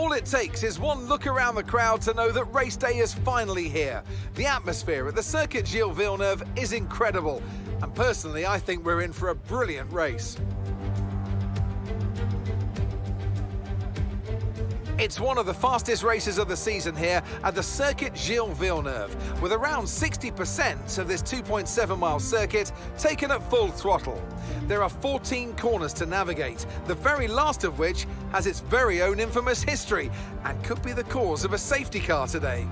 All it takes is one look around the crowd to know that race day is finally here. The atmosphere at the Circuit Gilles Villeneuve is incredible, and personally I think we're in for a brilliant race. It's one of the fastest races of the season here at the Circuit Gilles Villeneuve, with around 60% of this 2.7-mile circuit taken at full throttle. There are 14 corners to navigate, the very last of which has its very own infamous history and could be the cause of a safety car today.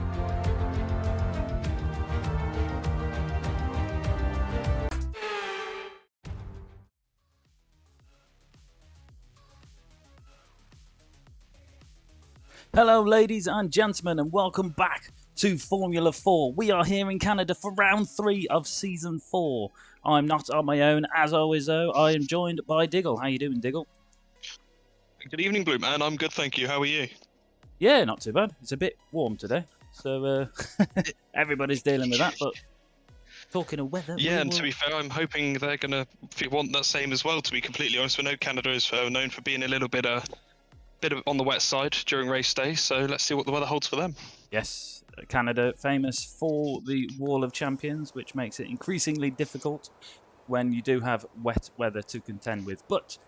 Hello ladies and gentlemen, and welcome back to Formula 4. We are here in Canada for round 3 of season 4. I'm not on my own, as always though. I am joined by Diggle. How you doing, Diggle? Good evening, Blue Man. I'm good, thank you. How are you? Yeah, not too bad. It's a bit warm today, so everybody's dealing with that, but talking of weather... Yeah, and to be fair, I'm hoping they're going to want that same as well, to be completely honest. We know Canada is known for being a little bit on the wet side during race day, so let's see what the weather holds for them. Yes, Canada famous for the Wall of Champions, which makes it increasingly difficult when you do have wet weather to contend with. But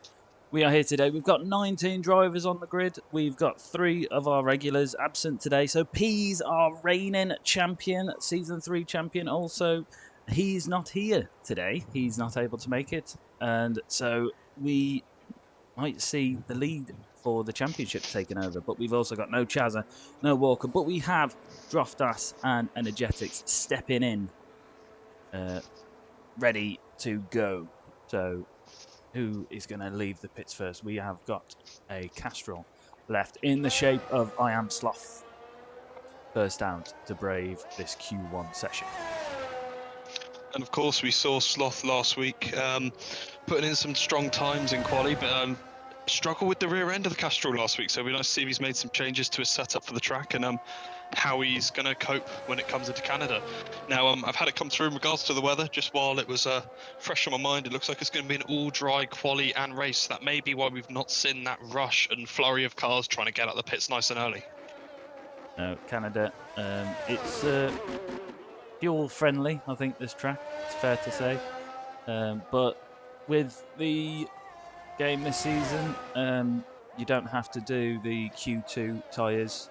we are here today. We've got 19 drivers on the grid. We've got 3 of our regulars absent today. So Pease, our reigning champion, season 3 champion, also, he's not here today. He's not able to make it. And so we might see the lead for the championship taken over, but we've also got no Chazza, no Walker, but we have Droftas and Energetics stepping in, ready to go. So who is going to leave the pits first? We have got a Castrol left in the shape of I Am Sloth, first out to brave this Q1 session. And of course, we saw Sloth last week putting in some strong times in quali, but struggled with the rear end of the Castrol last week. So it'll be nice to see if he's made some changes to his setup for the track and how he's going to cope when it comes into Canada. Now, I've had it come through in regards to the weather, just while it was fresh on my mind. It looks like it's going to be an all-dry quali and race. That may be why we've not seen that rush and flurry of cars trying to get out the pits nice and early. No, Canada, it's fuel-friendly, I think, this track. It's fair to say. But with the game this season, you don't have to do the Q2 tyres.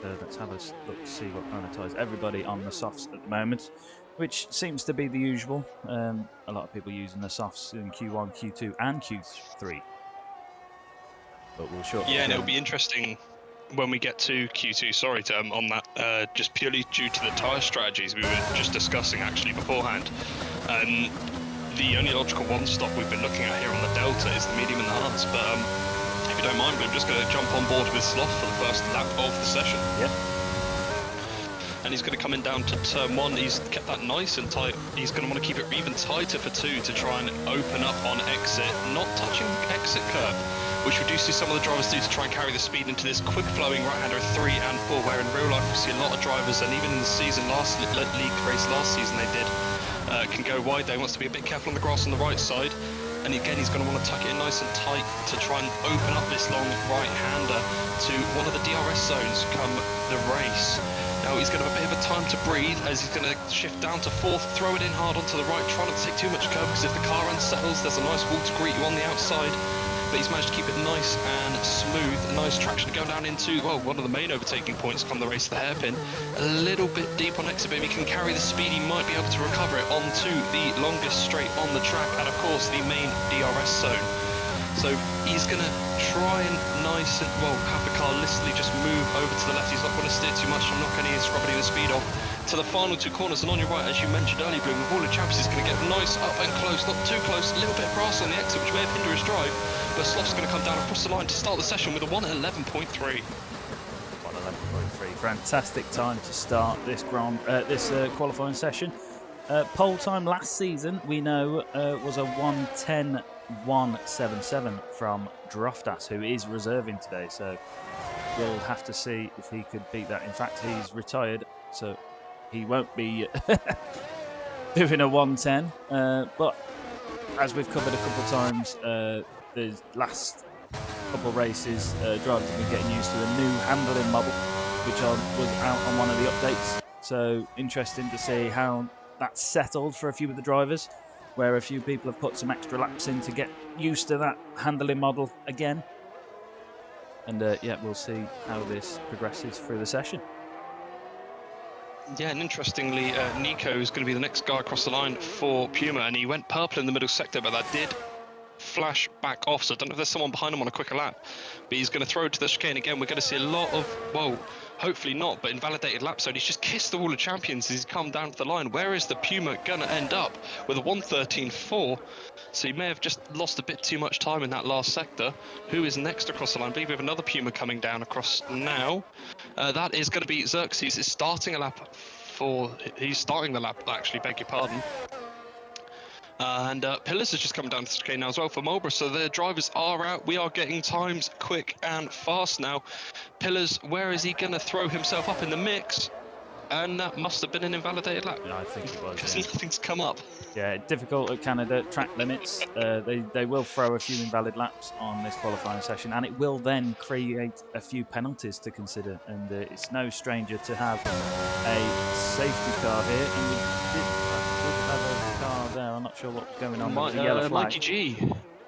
Let's have a look to see what kind of tyres. Everybody on the softs at the moment, which seems to be the usual. A lot of people using the softs in Q1, Q2 and Q3. But we'll shortly... Yeah, and it'll be interesting when we get to Q2, sorry, on that, just purely due to the tyre strategies we were just discussing actually beforehand. The only logical one-stop we've been looking at here on the Delta is the medium and the hards, but if you don't mind, I'm just going to jump on board with Sloth for the first lap of the session. Yeah. And he's going to come in down to turn 1. He's kept that nice and tight. He's going to want to keep it even tighter for 2 to try and open up on exit, not touching the exit curb, which we do see some of the drivers do to try and carry the speed into this quick-flowing right-hander of 3 and 4, where in real life we see a lot of drivers, and even in the season league race last season they did, can go wide. They wants to be a bit careful on the grass on the right side, and again he's going to want to tuck it in nice and tight to try and open up this long right-hander to one of the DRS zones come the race. Now he's going to have a bit of a time to breathe as he's going to shift down to 4th, throw it in hard onto the right, try not to take too much curb, because if the car unsettles there's a nice wall to greet you on the outside. But he's managed to keep it nice and smooth, a nice traction going down into, well, one of the main overtaking points come the race, the hairpin. A little bit deep on exit, but if he can carry the speed, he might be able to recover it onto the longest straight on the track, and of course the main DRS zone. So he's going to try and nice and, well, have the car listily just move over to the left. He's not going to steer too much. I'm not going to scrub any of the speed off. To the final 2 corners, and on your right, as you mentioned earlier, Bloom, the Wall of Champions is going to get nice up and close, not too close, a little bit of brass on the exit, which may have hindered his drive, but Sloth's going to come down across the line to start the session with a 1:11.3. 1:11.3, fantastic time to start this qualifying session. Pole time last season, we know, was a 1:10.177 from Droftas, who is reserving today, so we'll have to see if he could beat that. In fact, he's retired, so he won't be doing a 1:10, but as we've covered a couple of times, the last couple of races, drivers have been getting used to the new handling model, which was out on one of the updates. So interesting to see how that's settled for a few of the drivers, where a few people have put some extra laps in to get used to that handling model again. And yeah, we'll see how this progresses through the session. Yeah, and interestingly, Nico is going to be the next guy across the line for Puma, and he went purple in the middle sector, but that did flash back off, so I don't know if there's someone behind him on a quicker lap, but he's going to throw it to the chicane again. We're going to see a lot of, well, hopefully not, but invalidated laps. So he's just kissed the wall of champions as he's come down to the line. Where is the Puma going to end up? With a 1:13.4, so he may have just lost a bit too much time in that last sector. Who is next across the line? I believe we have another Puma coming down across now. That is going to be Xerxes. He's starting a lap he's starting the lap, actually, beg your pardon. And Pillars has just come down to the chicane now as well for Marlborough, so the drivers are out. We are getting times quick and fast now. Pillars, where is he going to throw himself up in the mix? And that must have been an invalidated lap. Yeah, I think it was. Because Yeah. nothing's come up. Yeah, difficult at Canada, track limits. They will throw a few invalid laps on this qualifying session, and it will then create a few penalties to consider. And it's no stranger to have a safety car here. And we did have a car there. I'm not sure what's going on with the yellow flag.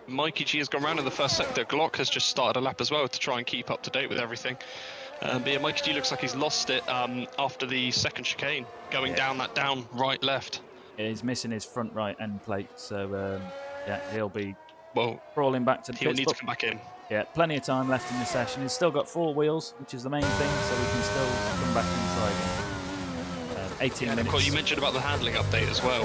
Mikey G has gone round in the first sector. Glock has just started a lap as well to try and keep up to date with everything. But yeah, Mikey G looks like he's lost it after the second chicane, going down that right left. Yeah, he's missing his front right end plate, so yeah, he'll be well crawling back to the he'll pits. need to come back in. Yeah, plenty of time left in the session. He's still got 4 wheels, which is the main thing, so we can still come back inside. 18 minutes. Of course, you mentioned about the handling update as well.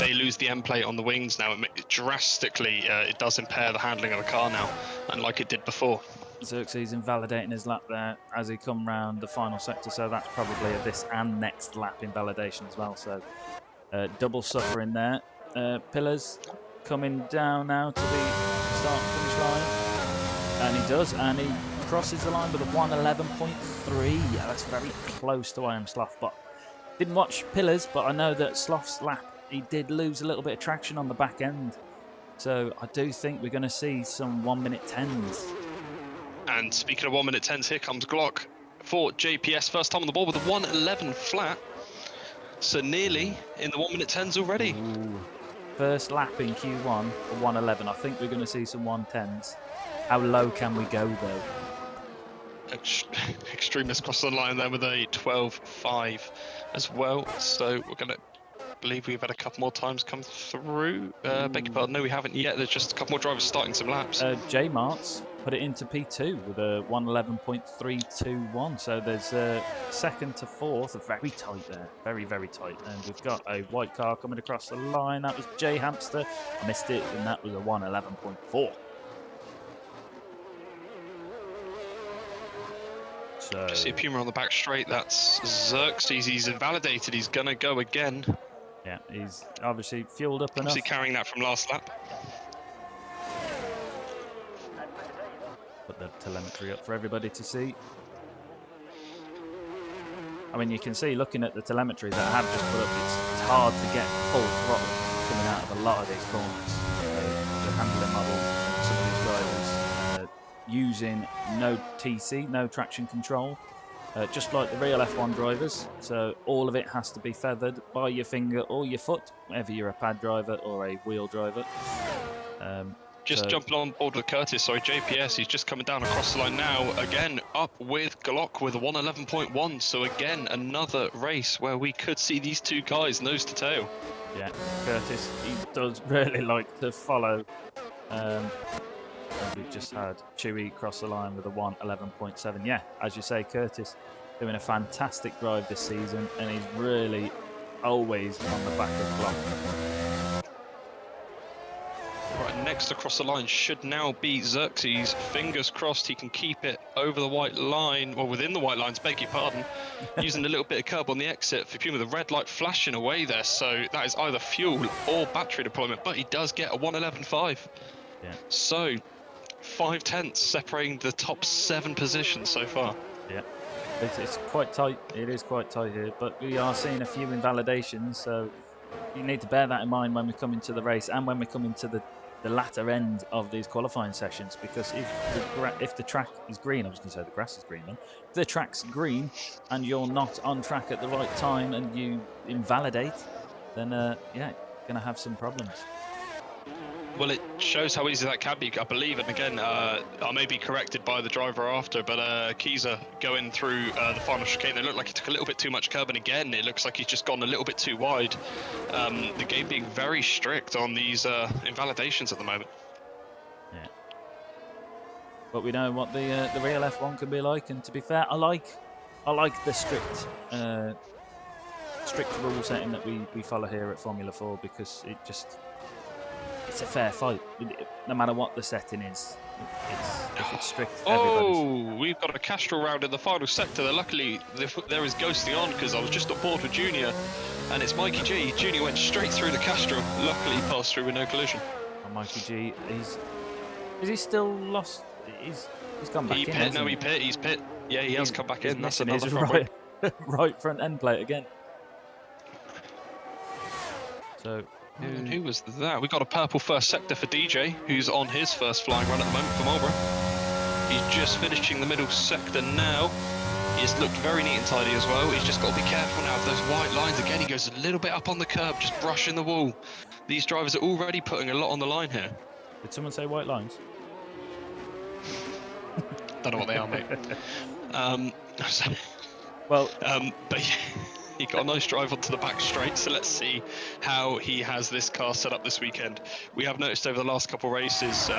They lose the end plate on the wings now. Drastically, it does impair the handling of the car now, unlike it did before. Xerxes invalidating his lap there as he come round the final sector, so that's probably a this and next lap invalidation as well. So double suffering there. Pillars coming down now to the start and finish line, and he does, and he crosses the line with a 1:11.3. Yeah, that's very close to I Am Sloth, but didn't watch Pillars, but I know that Sloth's lap, he did lose a little bit of traction on the back end. So I do think we're going to see some 1-minute 10s. And speaking of 1-minute 10s, here comes Glock for JPS. First time on the ball with a 1:11 flat. So nearly in the 1-minute 10s already. Ooh. First lap in Q1 for 1:11. I think we're going to see some 1:10s. How low can we go though? Extremist cross the line there with a 12.5 as well. So we're going to believe we've had a couple more times come through. Beg your pardon, no we haven't yet. There's just a couple more drivers starting some laps. J Mart's put it into P2 with a 1:11.321. So there's second to fourth, very tight there, very, very tight. And we've got a white car coming across the line. That was J Hamster. I missed it, and that was a 1:11.4. So just see a Puma on the back straight. That's Xerxes. He's invalidated. He's gonna go again. Yeah, he's obviously fueled up enough. Obviously carrying that from last lap. Put the telemetry up for everybody to see. I mean, you can see looking at the telemetry that I have just put up, it's hard to get full throttle coming out of a lot of these corners. The handling model, some of these drivers using no TC, no traction control, just like the real F1 drivers. So all of it has to be feathered by your finger or your foot, whether you're a pad driver or a wheel driver. Just jumping on board with Curtis, sorry, JPS, he's just coming down across the line now, again up with Glock with a 1:11.1, so again another race where we could see these two guys nose to tail. Yeah, Curtis, he does really like to follow. And we've just had Chewy cross the line with a 1:11.7. Yeah, as you say, Curtis doing a fantastic drive this season, and he's really always on the back of Glock. Right, next across the line should now be Xerxes. Fingers crossed he can keep it over the white line, or within the white lines, beg your pardon, using a little bit of curb on the exit for Puma. The red light flashing away there, so that is either fuel or battery deployment, but he does get a 1:11.5. Yeah. So 5/10 separating the top 7 positions so far. Yeah, it's quite tight. It is quite tight here, but we are seeing a few invalidations, so you need to bear that in mind when we come into the race and when we come into the the latter end of these qualifying sessions, because if the track is green, I was going to say the grass is green then, if the track's green and you're not on track at the right time and you invalidate, then yeah, you're going to have some problems. Well, it shows how easy that can be, I believe, and again, I may be corrected by the driver after, but Kiza going through the final chicane, it looked like he took a little bit too much curb, and again, it looks like he's just gone a little bit too wide. The game being very strict on these invalidations at the moment. Yeah. But we know what the real F1 can be like, and to be fair, I like the strict rule setting that we follow here at Formula 4, because it's a fair fight, no matter what the setting is. If it's strict, oh, we've got a Castrol round in the final sector. Luckily, there is ghosting on, because I was just on board with Junior, and it's Mikey G. Junior went straight through the Castrol. Luckily, he passed through with no collision. And Mikey G, is he still lost? He's gone back in. No, he's pit. Yeah, he has come back in. That's another front right front end plate again. So. And who was that? We got a purple first sector for DJ, who's on his first flying run at the moment for Marlborough. He's just finishing the middle sector now. He's looked very neat and tidy as well. He's just got to be careful now of those white lines. Again, he goes a little bit up on the curb, just brushing the wall. These drivers are already putting a lot on the line here. Did someone say white lines? Don't know what they are, mate. Well, but yeah. He got a nice drive onto the back straight, so let's see how he has this car set up this weekend. We have noticed over the last couple of races,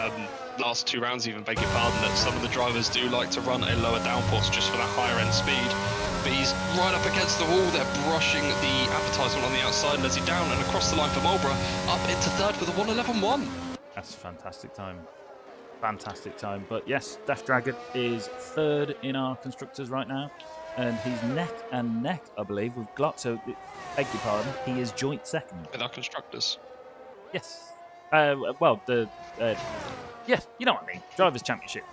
last 2 rounds even, beg your pardon, that some of the drivers do like to run a lower downforce just for that higher end speed. But he's right up against the wall there, brushing the advertisement on the outside, lets it down and across the line for Marlborough, up into third for the 1:11.1. That's a fantastic time. Fantastic time. But yes, Daft Dragon is third in our constructors right now. And he's neck and neck, I believe, with Glock. So, beg your pardon, he is joint second. With our constructors? Yes. Well, yeah, you know what I mean. Drivers' Championship.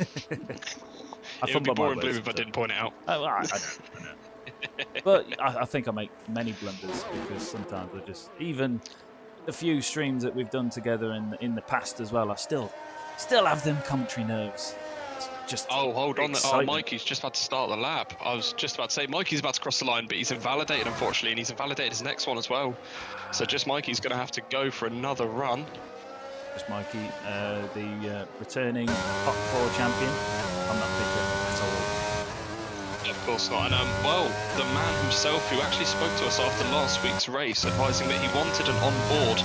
It would be boring blue if I didn't point it out. I know. But I think I make many blunders, because sometimes I just, even the few streams that we've done together in the past as well, I still have them commentary nerves. Just hold on. Oh, Mikey's just about to start the lap. I was just about to say Mikey's about to cross the line, but he's invalidated, unfortunately, and he's invalidated his next one as well. So just Mikey's going to have to go for another run. Just Mikey, the returning top 4 champion. I'm not thinking at all. Of course not. And well, the man himself, who actually spoke to us after last week's race, advising that he wanted an on-board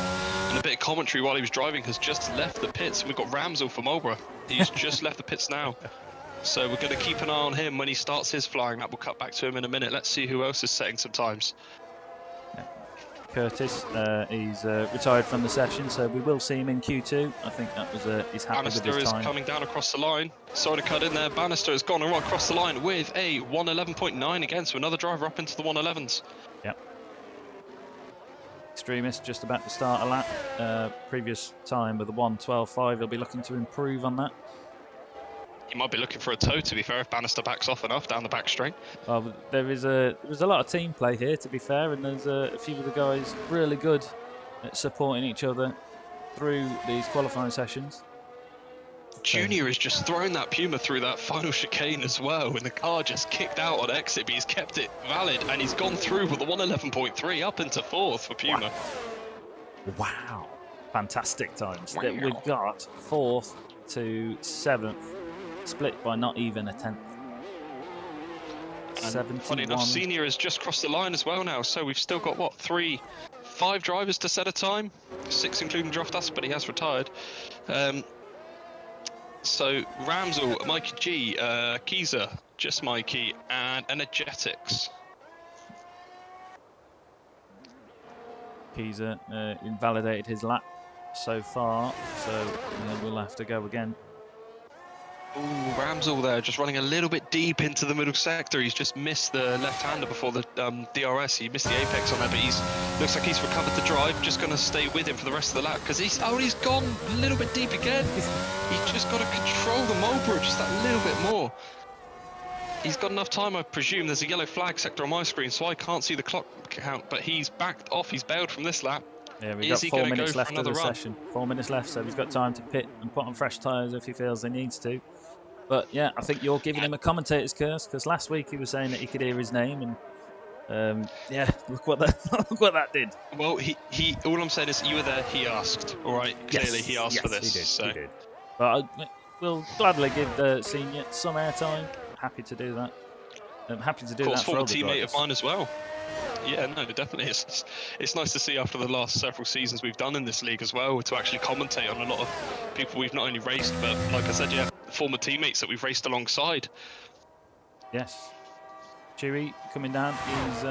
and a bit of commentary while he was driving, has just left the pits. We've got Ramsel for Marlborough. He's just left the pits now. So we're going to keep an eye on him when he starts his flying lap. We'll cut back to him in a minute. Let's see who else is setting some times. Curtis, he's retired from the session, so we will see him in Q2. I think that was he's happy Bannister with his time. is coming down across the line. Sorry to cut in there. Bannister has gone right across the line with a 1:11.9 again, so another driver up into the 1:11s. Yep. Extremist just about to start a lap. Previous time with the 1:12.5. He'll be looking to improve on that. He might be looking for a toe, to be fair, if Bannister backs off enough down the back straight. Well, there's a lot of team play here, to be fair, and there's a few of the guys really good at supporting each other through these qualifying sessions. Junior has just thrown that Puma through that final chicane as well, and the car just kicked out on exit, but he's kept it valid, and he's gone through with the 1:11.3 up into 4th for Puma. Wow. Fantastic times. Wow. We've got 4th to 7th, split by not even a 10th. And funny enough, Senior has just crossed the line as well now, so we've still got, what, 5 drivers to set a time? 6 including Droftas, but he has retired. So Ramsel, Mikey G, Kiza, just Mikey, and Energetics. Kiza invalidated his lap so far, so we'll have to go again. Ooh, Ramsel there, just running a little bit deep into the middle sector. He's just missed the left-hander before the DRS. He missed the apex on there, but looks like he's recovered the drive. Just going to stay with him for the rest of the lap, because he's gone a little bit deep again. He's just got to control the Marlborough just that little bit more. He's got enough time, I presume. There's a yellow flag sector on my screen, so I can't see the clock count, but he's backed off. He's bailed from this lap. Yeah, we've Is got he 4 going to minutes go for left of another the run? session. 4 minutes left, so he's got time to pit and put on fresh tyres if he feels he needs to. But yeah, I think you're giving him a commentator's curse, because last week he was saying that he could hear his name, and yeah, look what that did. Well, he. All I'm saying is, you were there. He asked. All right. Clearly, he asked for this. He did. So. He did. But we'll gladly give the senior some airtime. Happy to do that. I'm happy to do Of course, that for former other teammate drivers. of mine as well. Yeah, no, definitely. It's nice to see after the last several seasons we've done in this league as well, to actually commentate on a lot of people we've not only raced, but like I said, yeah, former teammates that we've raced alongside. Yes. Chewy coming down. He's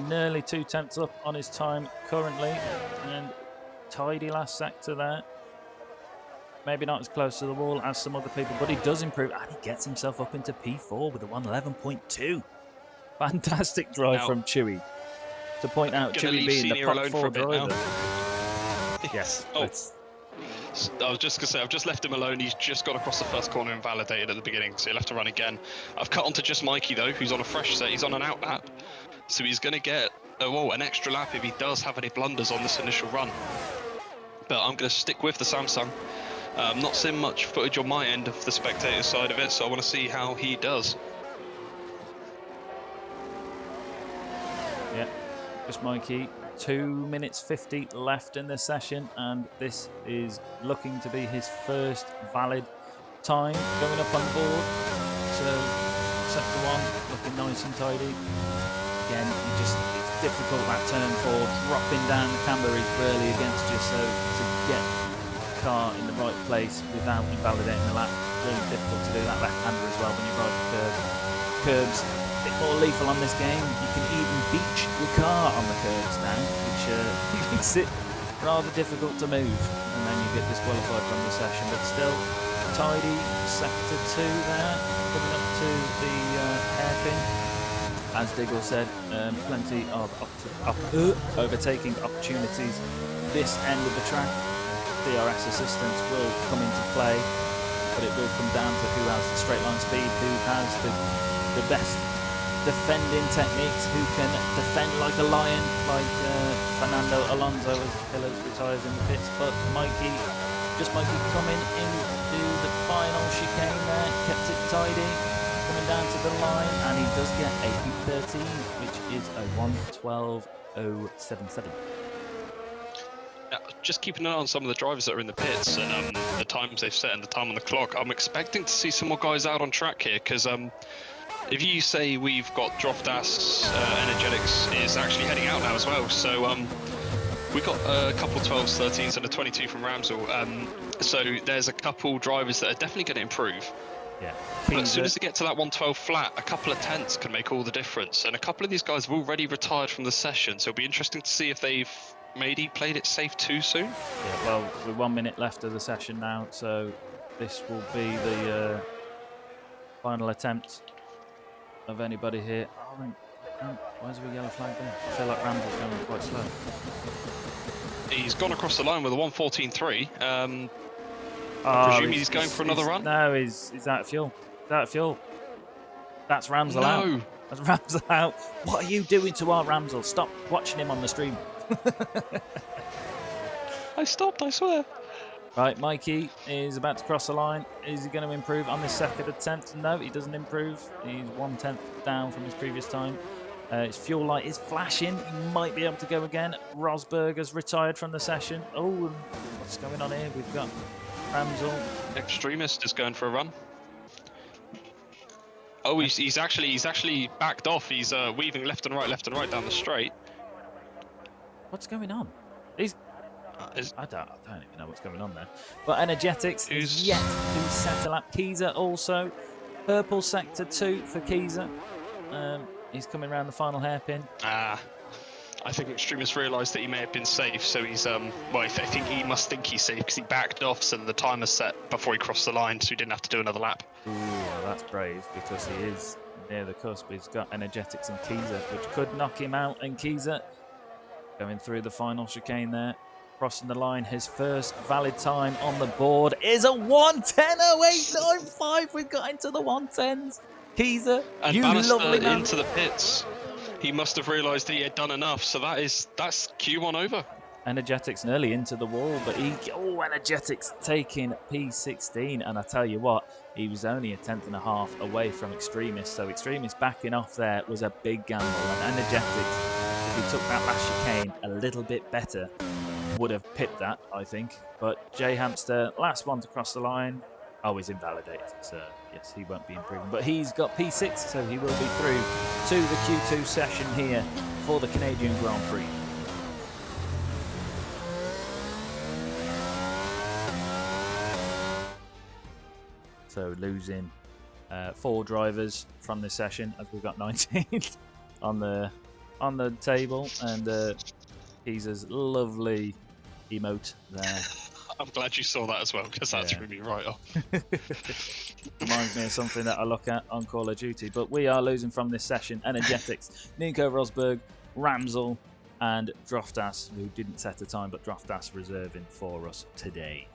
nearly 2/10 up on his time currently, and tidy last sector there. Maybe not as close to the wall as some other people, but he does improve, and he gets himself up into P4 with a 111.2. Fantastic drive from Chewy. To point out, Gonna Chewy leave being the Senior pot alone 4 for a bit driver. now. Yes. Oh, I was just gonna say, I've just left him alone. He's just got across the first corner and validated at the beginning, so he'll have to run again. I've cut onto just Mikey though, who's on a fresh set. He's on an out lap, so he's gonna get an extra lap if he does have any blunders on this initial run. But I'm gonna stick with the Samsung. Not seeing much footage on my end of the spectator side of it, so I want to see how he does. Yeah, just Mikey. 2 minutes 50 left in the session, and this is looking to be his first valid time going up on the board. So sector 1 looking nice and tidy. Again, it's difficult that turn 4, dropping down the camber is really against you, so to get the car in the right place without invalidating the lap, really difficult to do that left-hander as well when you ride the curb. Curbs a bit more lethal on this game. You can even beach your car on the curbs now, which makes it rather difficult to move, and then you get disqualified from the session. But still, tidy sector 2 there, coming up to the hairpin. As Diggle said, plenty of overtaking opportunities this end of the track. DRS assistance will come into play, but it will come down to who has the straight line speed, who has the best defending techniques, who can defend like a lion, like Fernando Alonso as Pillars retires in the pits. But Mikey coming into the final chicane there, kept it tidy, coming down to the line, and he does get a P13, which is a 1:12.077. Just keeping an eye on some of the drivers that are in the pits and the times they've set and the time on the clock. I'm expecting to see some more guys out on track here, because if you say we've got Droftas, Energetics is actually heading out now as well. So we've got a couple 12s, 13s and a 22 from Ramsell. So there's a couple drivers that are definitely going to improve. Yeah. But as soon as they get to that 112 flat, a couple of tenths can make all the difference. And a couple of these guys have already retired from the session, so it'll be interesting to see if they've maybe played it safe too soon. Yeah, well, we're 1 minute left of the session now, so this will be the final attempt of anybody here. Why is there a yellow flag there? I feel like Ramsell's going quite slow. He's gone across the line with a 1:14.3. I presume he's going for another run? No, he's out of fuel. He's out of fuel. That's Ramsell out. That's Ramsell out. What are you doing to our Ramsell? Stop watching him on the stream. I stopped, I swear. Right, Mikey is about to cross the line. Is he going to improve on this second attempt? No, he doesn't improve. He's 1/10 down from his previous time. His fuel light is flashing. He might be able to go again. Rosberg has retired from the session. Oh, and what's going on here? We've got Ramsell. Extremist is going for a run. Oh, he's actually backed off. He's weaving left and right down the straight. What's going on? I don't even know what's going on there. But Energetics is yet to settle up. Kiza also. Purple sector 2 for Kiza. He's coming around the final hairpin. I think Extremist realised that he may have been safe, so he's well, I think he must think he's safe because he backed off, so the timer set before he crossed the line, so he didn't have to do another lap. Ooh, well, that's brave because he is near the cusp. He's got Energetics and Kiza, which could knock him out. And Kiza going through the final chicane there, crossing the line. His first valid time on the board is a 1:10.0895. We've got into the 1:10s. Kiza, and you lovely man. Into the pits. He must have realised that he had done enough, so that's Q1 over. Energetics nearly into the wall, but Energetics taking P16, and I tell you what, he was only a tenth and a half away from Extremis, so Extremis backing off there was a big gamble, and Energetics, if he took that last chicane a little bit better, would have pipped that, I think. But J Hamster, last one to cross the line. Oh, he's invalidated, so yes, he won't be improving. But he's got P6, so he will be through to the Q2 session here for the Canadian Grand Prix. So losing 4 drivers from this session, as we've got 19 on the table, and Keezer's lovely emote there. I'm glad you saw that as well, because that threw me right off. Reminds me of something that I look at on Call of Duty. But we are losing from this session. Energetics, Nico Rosberg, Ramsel, and Droftas, who didn't set a time, but Droftas reserving for us today.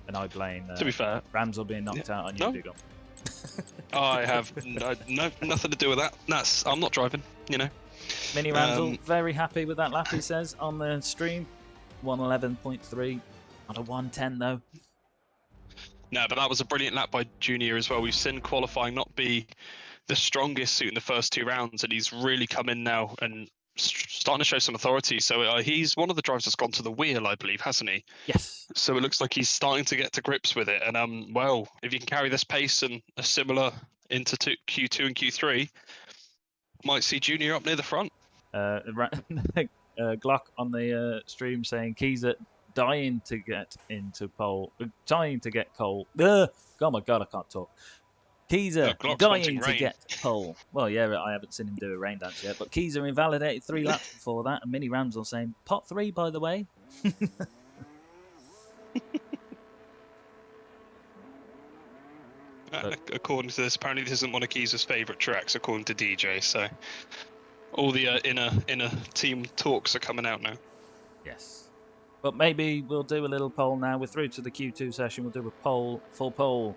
And I blame to be fair, Ramsel being knocked out on you, Diggle. I have nothing to do with that. I'm not driving, you know. Mini Ramsel, very happy with that lap, he says, on the stream. 111.3. Not a 110 though. No, but that was a brilliant lap by Junior as well. We've seen qualifying not be the strongest suit in the first 2 rounds, and he's really come in now and starting to show some authority. So he's one of the drivers that's gone to the wheel, I believe, hasn't he? Yes. So it looks like he's starting to get to grips with it. And well, if you can carry this pace and a similar into Q2 and Q3, might see Junior up near the front. Glock on the stream saying Keezer dying to get into pole, dying to get coal. Oh my god, I can't talk. Keezer dying to get pole. Well, yeah, I haven't seen him do a rain dance yet, but Keezer invalidated 3 laps before that, and Mini Ramsel saying pot 3, by the way. According to this, apparently this isn't one of Keezer's favourite tracks, according to DJ. So all the inner team talks are coming out now. Yes. But maybe we'll do a little poll now. We're through to the Q2 session. We'll do a full poll.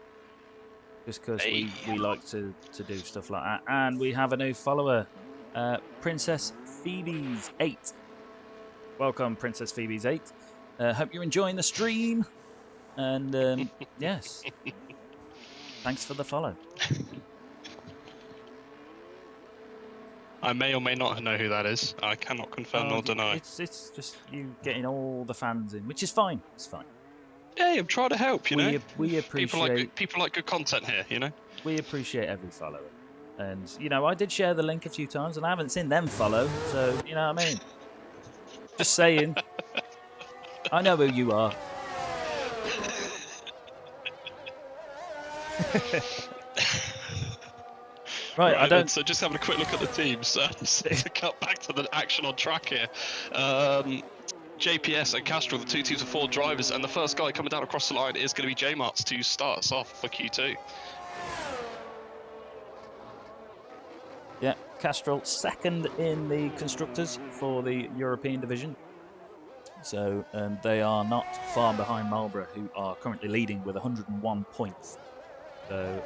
Just because we like to do stuff like that. And we have a new follower. Princess Phoebe's 8. Welcome, Princess Phoebe's 8. Hope you're enjoying the stream. And yes. Thanks for the follow. I may or may not know who that is. I cannot confirm nor deny. It's just you getting all the fans in, which is fine. It's fine. Hey, I'm trying to help, you know. We appreciate people like good content here, you know. We appreciate every follower, and you know I did share the link a few times, and I haven't seen them follow, so you know what I mean. Just saying. I know who you are. Right, I don't. So just having a quick look at the teams. To cut back to the action on track here. JPS and Castrol, the 2 teams of 4 drivers, and the first guy coming down across the line is going to be J-Marts to start us off for Q2. Yeah, Castrol second in the constructors for the European division. So they are not far behind Marlborough, who are currently leading with 101 points. So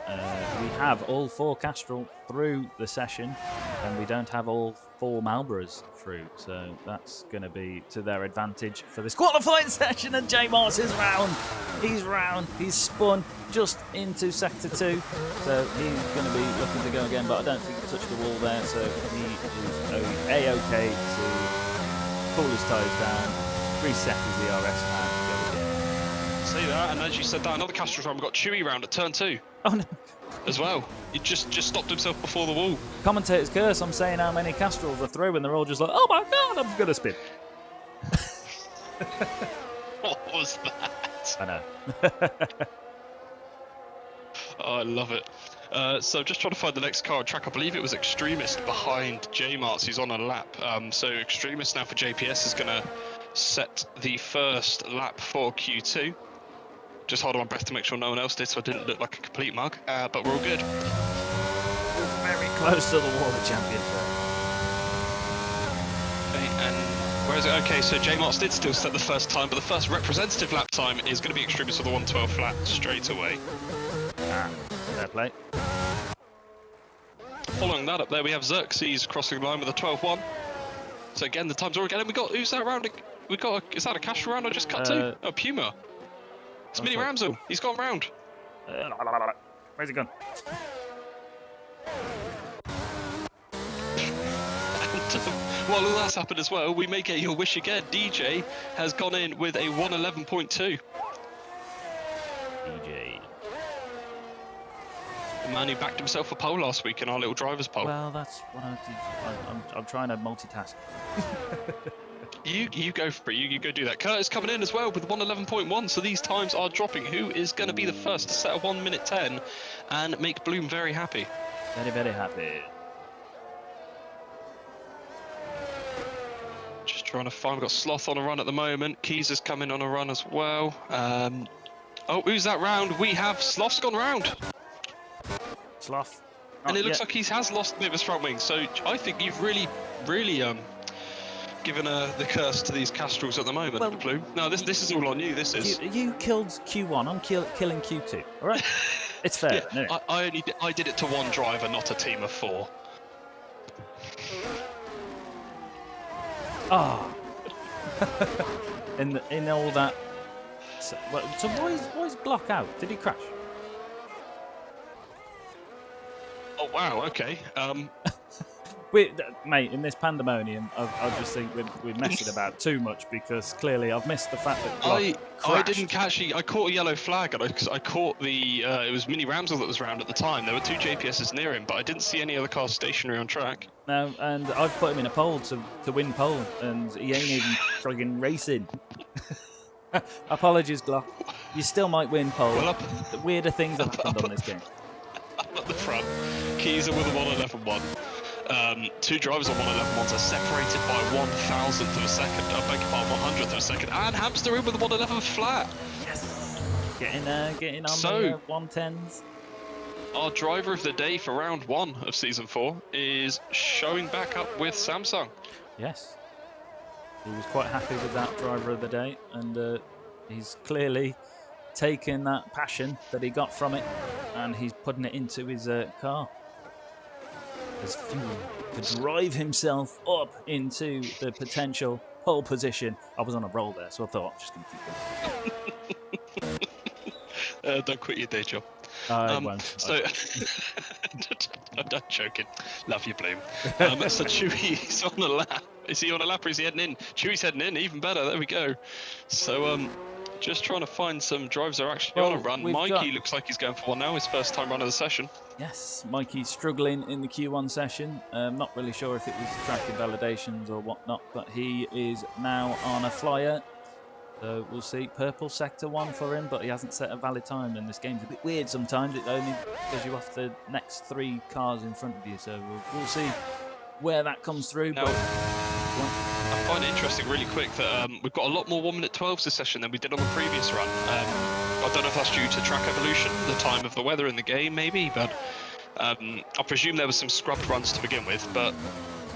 we have all 4 Castrol through the session, and we don't have all 4 Marlboroughs through. So that's going to be to their advantage for this qualifying session. And J-Mars is round. He's round. He's spun just into Sector 2. So he's going to be looking to go again, but I don't think he touched the wall there. So he is A-OK to pull his tyres down, reset his ERS and go again. See that, and as you said that, another Castrol driver got Chewy round at turn 2. Oh no. As well. He just stopped himself before the wall. Commentator's curse, I'm saying how many Castrols are through and they're all just like, oh my god, I'm gonna spin. What was that? I know. Oh, I love it. So just trying to find the next car on track. I believe it was Extremist behind J-Marts. He's on a lap. So Extremist now for JPS is going to set the first lap for Q2. Just holding my breath to make sure no one else did, so I didn't look like a complete mug. But we're all good. Very close to the wall of champions. Okay, and where is it? Okay, so J-Marts did still set the first time, but the first representative lap time is going to be Extremist with the 112 flat straight away. Fair play. Following that up there, we have Xerxes crossing the line with a 12-1. So again, the times are again, and we got, who's that rounding? we got is that a Castrol round I just cut to? Oh, Puma. It's Mini Ramsel. He's gone round. Where's he gone? While all that's happened as well, we may get your wish again. DJ has gone in with a 111.2. DJ. The man who backed himself for pole last week in our little driver's poll. Well, that's what I'm trying to multitask. You go for it. You go do that. Curtis coming in as well with 111.1. So these times are dropping. Who is going to be the first to set a 1 minute 10 and make Bloom very happy? Very, very happy. Just trying to find. We've got Sloth on a run at the moment. Keys is coming on a run as well. Oh, who's that round? We have Sloth's gone round. Sloth. And it looks like he has lost a bit of his front wing. So I think you've really given the curse to these Castrols at the moment, well, Bloom. No, this is all on you. This is. You killed Q1. I'm killing Q2. All right. It's fair. Yeah, I did it to one driver, not a team of 4. Ah. in all that. So why's Glock out? Did he crash? Oh wow. Okay. Mate, in this pandemonium, I just think we're messing about too much because clearly I've missed the fact that Glock I didn't catch. I caught a yellow flag, and I caught the. It was Mini Ramsel that was round at the time. There were 2 JPSs near him, but I didn't see any other cars stationary on track. No, and I've put him in a pole to win pole, and he ain't even friggin' racing. Apologies, Glock. You still might win pole. Well, The weirder things have happened on this game. Up at the front, Keys are with a 111.1. 2 drivers on 111.1s are separated by 1,000th of a second. I beg your pardon, 100th of a second. And Hamster in with a 111 flat. Yes. Getting on So, the 110s. Our driver of the day for round 1 of season 4 is showing back up with Samsung. Yes. He was quite happy with that driver of the day, and he's clearly taken that passion that he got from it, and he's putting it into his car as fuel to drive himself up into the potential pole position. I was on a roll there, so I thought I'm just going to keep going. Don't quit your day job. I won't. So, I'm not joking. Love you, Bloom. So Chewy's on a lap. Is he on a lap or is he heading in? Chewy's heading in, even better. There we go. So, just trying to find some drivers that are actually on a run. Mikey looks like he's going for one now. His first time run of the session. Yes, Mikey's struggling in the Q1 session. Not really sure if it was track invalidations or whatnot, but he is now on a flyer. So we'll see. Purple sector 1 for him, but he hasn't set a valid time, and this game's a bit weird sometimes. It only gives you off the next 3 cars in front of you, so we'll see where that comes through. Now, I find it interesting really quick that we've got a lot more 1 minute 12s this session than we did on the previous run. I don't know if that's due to track evolution, the time of the weather in the game maybe, but I presume there were some scrubbed runs to begin with, but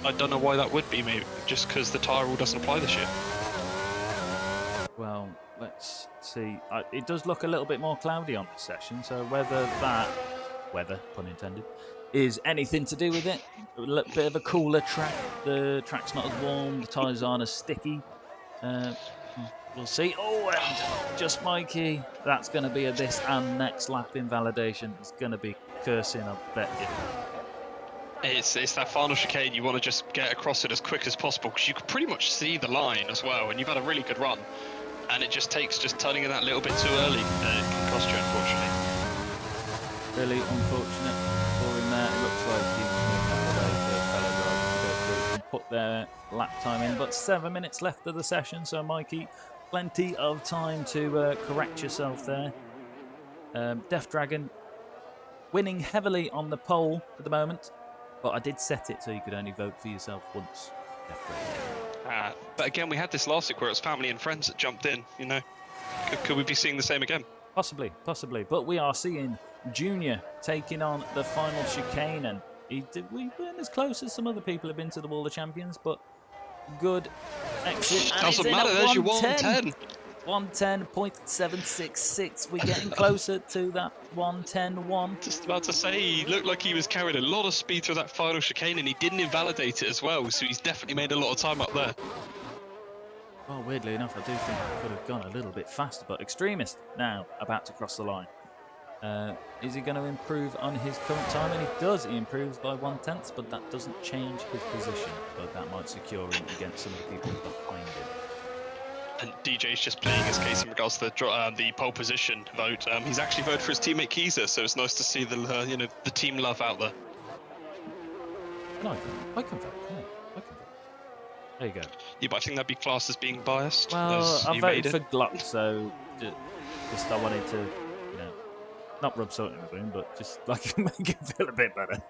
I don't know why that would be, maybe just because the tyre rule doesn't apply this year. Well, let's see. It does look a little bit more cloudy on this session, so whether that weather, pun intended, is anything to do with it. A little bit of a cooler track. The track's not as warm. The tyres aren't as sticky. We'll see. Oh, and just Mikey. That's going to be a this and next lap invalidation. It's going to be cursing, I bet you. It's that final chicane. You want to just get across it as quick as possible because you can pretty much see the line as well, and you've had a really good run. And it just takes turning it that little bit too early. It can cost you, unfortunately. Really unfortunate for him there. It looks like he's going to have a fellow driver to go through and put their lap time in. But 7 minutes left of the session, so Mikey, plenty of time to correct yourself there. Death Dragon winning heavily on the pole at the moment, but I did set it so you could only vote for yourself once. Death Dragon. But again, we had this last week where it was family and friends that jumped in, you know. Could we be seeing the same again? Possibly. But we are seeing Junior taking on the final chicane, and we weren't as close as some other people have been to the Wall of Champions, but good exit. Doesn't matter, there's your 110. 110.766. We're getting closer to that 110.1. Just about to say, he looked like he was carrying a lot of speed through that final chicane, and he didn't invalidate it as well, so he's definitely made a lot of time up there. Well, weirdly enough, I do think I could have gone a little bit faster, but Extremist now about to cross the line. Is he going to improve on his current time? And he does. He improves by 1/10, but that doesn't change his position. But that might secure him against some of the people behind him. And DJ's just playing his case in regards to the pole position vote. He's actually voted for his teammate Keyser, so it's nice to see the the team love out there. No, I can vote. Yeah, I can vote. There you go. Yeah, but I think that'd be classed as being biased. Well, as I you voted made for it. Gluck, so just I wanted to, you know, not rub salt in the wound, but just like make it feel a bit better.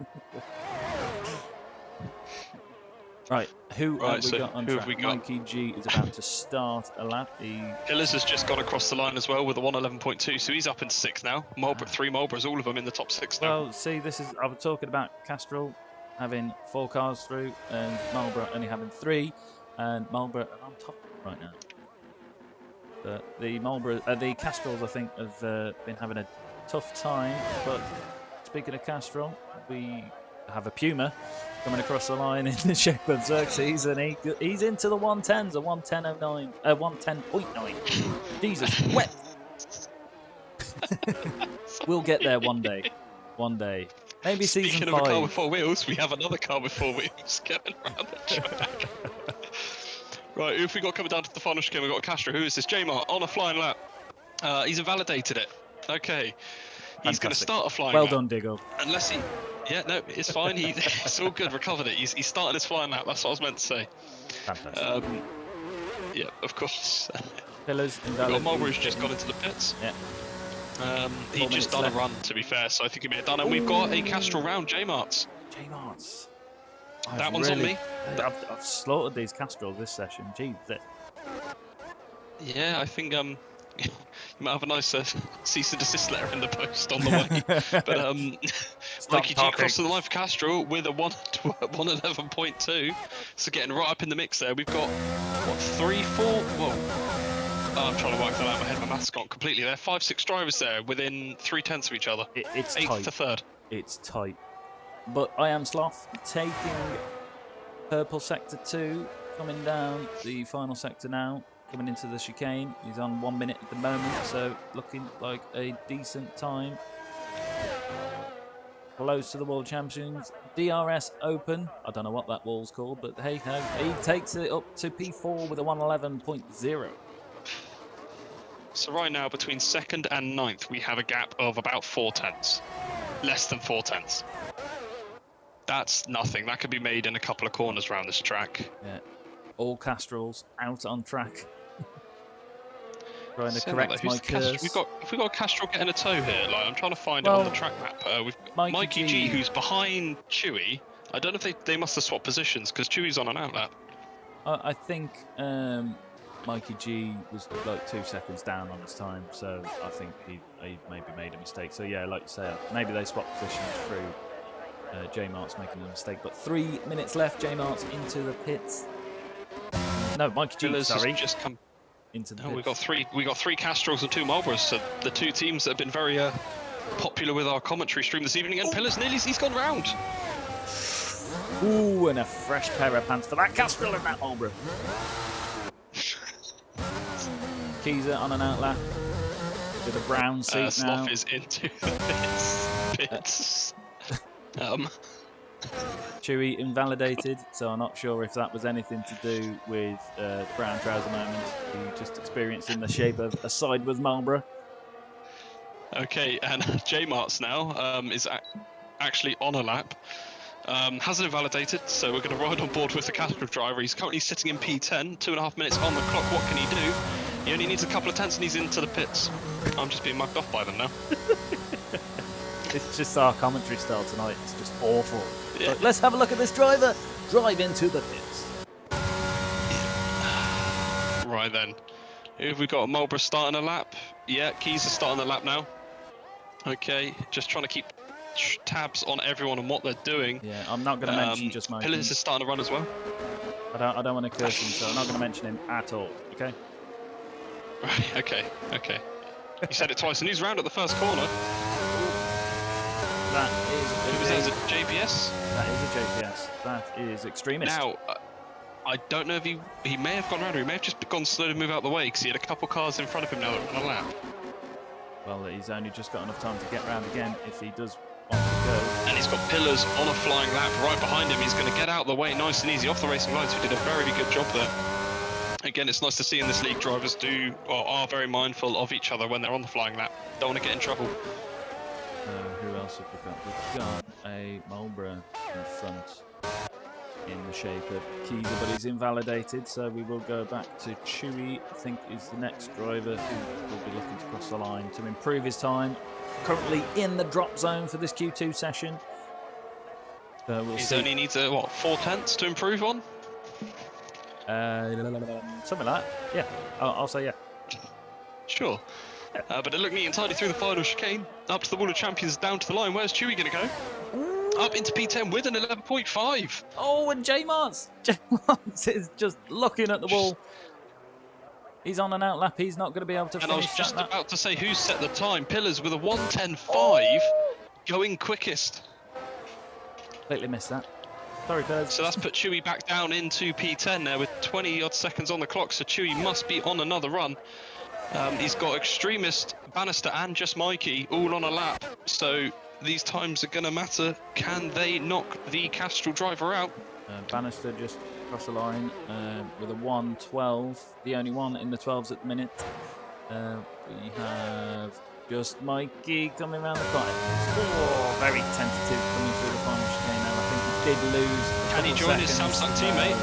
Right, who have we got on track? Mikey G is about to start a lap. Pillars has just gone across the line as well with a 1:11.2, so he's up into 6th now. Marlborough, 3 Marlboroughs, all of them in the top 6 now. Well, see, I was talking about Castrol having 4 cars through, and Marlborough only having 3, and Marlborough are on top right now. But the Castrols, I think, have been having a tough time. But speaking of Castrol, we have a Puma coming across the line in the shape of Xerxes, and he's into the 110s, a 110.09, 110.9. Jesus, wet. We'll get there one day. One day. Maybe season 5. Speaking of a car with 4 wheels, we have another car with 4 wheels going around the track. Right, who have we got coming down to the final chicane? We've got Castro. Who is this? J-Mart on a flying lap. He's invalidated it. Okay. He's going to start a flying lap. Well done, Diggle. Unless he... Yeah, no, it's fine. It's all good. Recovered it. He's starting his flying lap. That's what I was meant to say. Fantastic. Yeah, of course. Pillars invalidated. Marlborough's just gone into the pits. Yeah. He just done a run, to be fair, so I think he may have done it. And we've got a Castrol round, J-Marts. J-Marts. That one's on me. I've slaughtered these Castrols this session. Jeez. Yeah, I think you might have a nice cease and desist letter in the post on the way. But Mikey G crossing the line for Castrol with a 1:11.2. So getting right up in the mix there. We've got, what, 3, 4? Whoa. Oh, I'm trying to work that out in my head. My math's gone completely there. 5, 6 drivers there within 3/10 of each other. It's 8th tight. to 3rd. It's tight. But I am Sloth taking purple sector 2, coming down the final sector now, coming into the chicane. He's on 1 minute at the moment, so looking like a decent time. Close to the World Champions. DRS Open. I don't know what that wall's called, but hey ho. He takes it up to P4 with a 1:11.0. So right now, between 2nd and 9th, we have a gap of about 4/10. Less than 4/10. That's nothing. That could be made in a couple of corners around this track. Yeah. All Castrols out on track. Trying to correct my curse. Have we got Castrol getting a toe here? Like, I'm trying to find it on the track map. We've Mikey G, who's behind Chewy. I don't know if they must have swapped positions because Chewy's on an outlap. I think Mikey G was like 2 seconds down on his time, so I think he maybe made a mistake. So yeah, like you say, maybe they swapped positions through. J-Mart's making a mistake, but 3 minutes left. J-Mart's into the pits. No, Mikey G, sorry. Just come into the pits. We got three Castrols and 2 Marlboroughs. So the 2 teams that have been very popular with our commentary stream this evening. And Pillars he's gone round. Ooh, and a fresh pair of pants for that Castrol and that Marlborough. Keyser on an outlap with a brown seat now. Sloth is into the pits. Chewy invalidated, so I'm not sure if that was anything to do with brown trouser moment he just experienced in the shape of a side with Marlborough. Okay, and J-Marts now is actually on a lap. Hasn't invalidated, so we're going to ride on board with the Castrol driver. He's currently sitting in P10, 2.5 minutes on the clock. What can he do? He only needs a couple of tenths and he's into the pits. I'm just being mugged off by them now. It's just our commentary style tonight. It's just awful. Yeah. But let's have a look at this driver. Drive into the pits. Right then. Who have we got? Marlborough starting a lap. Yeah, Keys is starting a lap now. Okay, just trying to keep tabs on everyone and what they're doing. Yeah, I'm not going to mention just my... Pillars is starting to run as well. I don't want to curse him, so I'm not going to mention him at all, okay? Right, okay. You said it twice and he's round at the first corner. That is a JBS? That is a JPS. That is Extremist. Now, I don't know if he may have gone around, or he may have just gone slow to move out the way, because he had a couple cars in front of him now that were on a lap. Well, he's only just got enough time to get round again if he does want to go. And he's got Pillars on a flying lap right behind him. He's going to get out of the way nice and easy off the racing lines, who did a very good job there. Again, it's nice to see in this league drivers are very mindful of each other when they're on the flying lap. Don't want to get in trouble. Who else have we got? We've got a Marlboro in front in the shape of Kiza, but he's invalidated, so we will go back to Chewy. I think is the next driver who will be looking to cross the line to improve his time. Currently in the drop zone for this Q2 session. So we'll see. Only needs a, what, 4 tenths to improve on? Something like that. Yeah, I'll say yeah. Sure. But it looked neat entirely through the final chicane. Up to the Wall of Champions, down to the line. Where's Chewy going to go? Up into P10 with an 11.5. Oh, and J-Marts is just looking at the wall. He's on an out lap. He's not going to be able to finish. And I was just about to say who set the time. Pillars with a 1:10.5 going quickest. Completely missed that. Sorry, Pillars. So that's put Chewy back down into P10 there with 20 odd seconds on the clock. So Chewy must be on another run. He's got Extremist, Bannister and Just Mikey all on a lap. So these times are going to matter. Can they knock the Castrol driver out? Bannister just across the line with a 1:12, the only one in the 12s at the minute. We have Just Mikey coming around the corner. Oh, very tentative coming through the final chicane now. I think he did lose. Can he join his Samsung teammate?